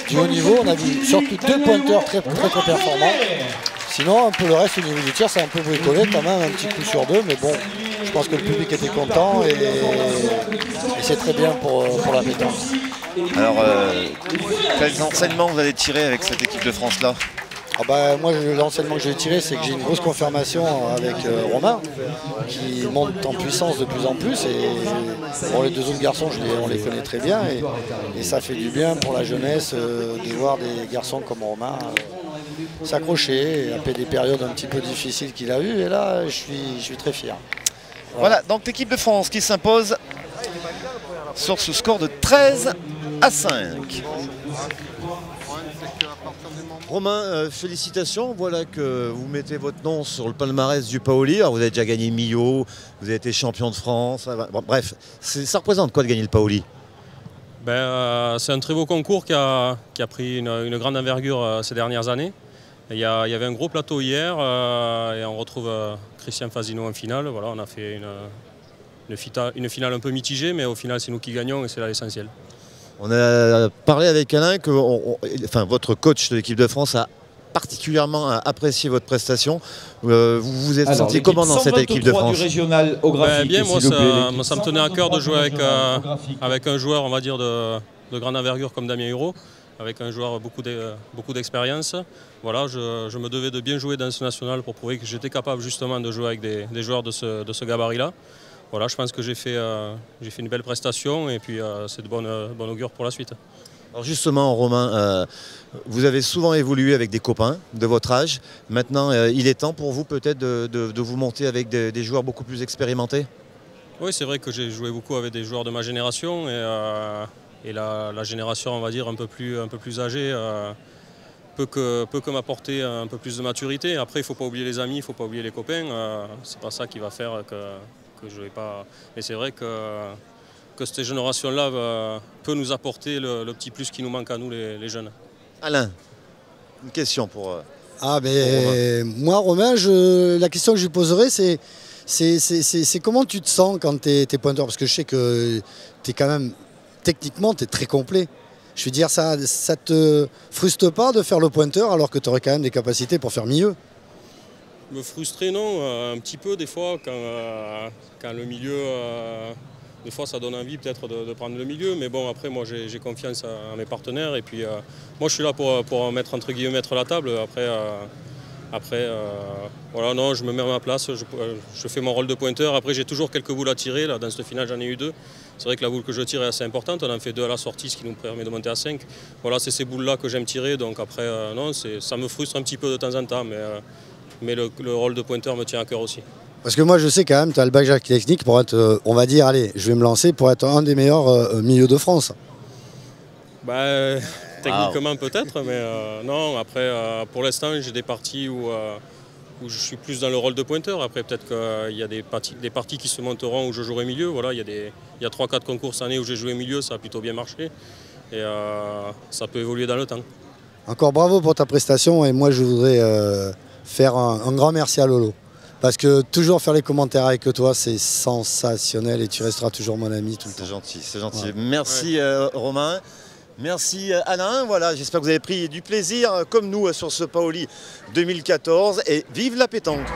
du haut niveau. On a vu surtout 2 pointeurs très performants. Sinon, un peu le reste au niveau du tir, c'est un peu bricolé quand même, un petit coup sur 2, mais bon, je pense que le public était content et c'est très bien pour la pétanque. Alors, quels enseignements vous allez tirer avec cette équipe de France-là? Moi, l'enseignement que je vais tirer, c'est que j'ai une grosse confirmation avec Romain, qui monte en puissance de plus en plus. Et pour les 2 autres garçons, on les connaît très bien. Et ça fait du bien pour la jeunesse de voir des garçons comme Romain s'accrocher après des périodes un petit peu difficiles qu'il a eues. Et là, je suis très fier. Voilà, donc l'équipe de France qui s'impose sur ce score de 13-5. Romain, félicitations. Voilà que vous mettez votre nom sur le palmarès du Paoli. Alors, vous avez déjà gagné Millau, vous avez été champion de France. Bon, bref, ça représente quoi de gagner le Paoli? C'est un très beau concours qui a pris une grande envergure ces dernières années. Il y avait un gros plateau hier et on retrouve Christian Fasino en finale. Voilà, on a fait une finale un peu mitigée, mais au final c'est nous qui gagnons et c'est là l'essentiel. On a parlé avec Alain que votre coach de l'équipe de France a particulièrement apprécié votre prestation. Vous vous êtes senti comment dans cette équipe de France? Du régional au graphique, bien, moi ça me tenait à cœur de jouer avec un joueur, on va dire, de grande envergure comme Damien Hurault, avec un joueur beaucoup d'expérience. Voilà, je me devais de bien jouer dans ce national pour prouver que j'étais capable justement de jouer avec des joueurs de ce gabarit-là. Voilà, je pense que j'ai fait une belle prestation et puis c'est de bonne augure pour la suite. Alors justement, Romain, vous avez souvent évolué avec des copains de votre âge. Maintenant, il est temps pour vous peut-être de vous monter avec des joueurs beaucoup plus expérimentés? Oui, c'est vrai que j'ai joué beaucoup avec des joueurs de ma génération et la génération, on va dire, un peu plus âgée peut que m'apporter un peu plus de maturité. Après, il ne faut pas oublier les amis, il ne faut pas oublier les copains. C'est pas ça qui va faire que je vais pas. Mais c'est vrai que cette génération-là peut nous apporter le petit plus qui nous manque à nous, les jeunes. Alain, une question pour... Moi, Romain, la question que je lui poserai, c'est comment tu te sens quand tu es pointeur? Parce que je sais que tu es quand même, techniquement, tu es très complet. Je veux dire, ça te frustre pas de faire le pointeur alors que tu aurais quand même des capacités pour faire mieux? Me frustrer, non, un petit peu des fois, quand le milieu, des fois ça donne envie peut-être de prendre le milieu, mais bon, après moi j'ai confiance à mes partenaires et puis moi je suis là pour mettre entre guillemets la table. Après Après, voilà, non, je me mets à ma place, je fais mon rôle de pointeur. Après, j'ai toujours quelques boules à tirer. Là, dans cette finale, j'en ai eu 2. C'est vrai que la boule que je tire est assez importante. On en fait 2 à la sortie, ce qui nous permet de monter à 5. Voilà, c'est ces boules-là que j'aime tirer. Donc après, non, ça me frustre un petit peu de temps en temps, mais le rôle de pointeur me tient à cœur aussi. Parce que moi, je sais quand même, tu as le bagage technique pour être, on va dire, allez, je vais me lancer pour être un des meilleurs milieux de France. Bah, techniquement peut-être, mais non, après, pour l'instant, j'ai des parties où je suis plus dans le rôle de pointeur. Après, peut-être qu'il y a des parties qui se monteront où je jouerai milieu. Voilà, il y a 3-4 concours cette année où j'ai joué milieu, ça a plutôt bien marché. Et ça peut évoluer dans le temps. Encore bravo pour ta prestation et moi, je voudrais faire un grand merci à Lolo. Parce que toujours faire les commentaires avec toi, c'est sensationnel et tu resteras toujours mon ami tout le temps. C'est gentil, c'est gentil. Ouais. Merci Romain. Merci Alain, voilà, j'espère que vous avez pris du plaisir comme nous sur ce Paoli 2014 et vive la pétanque.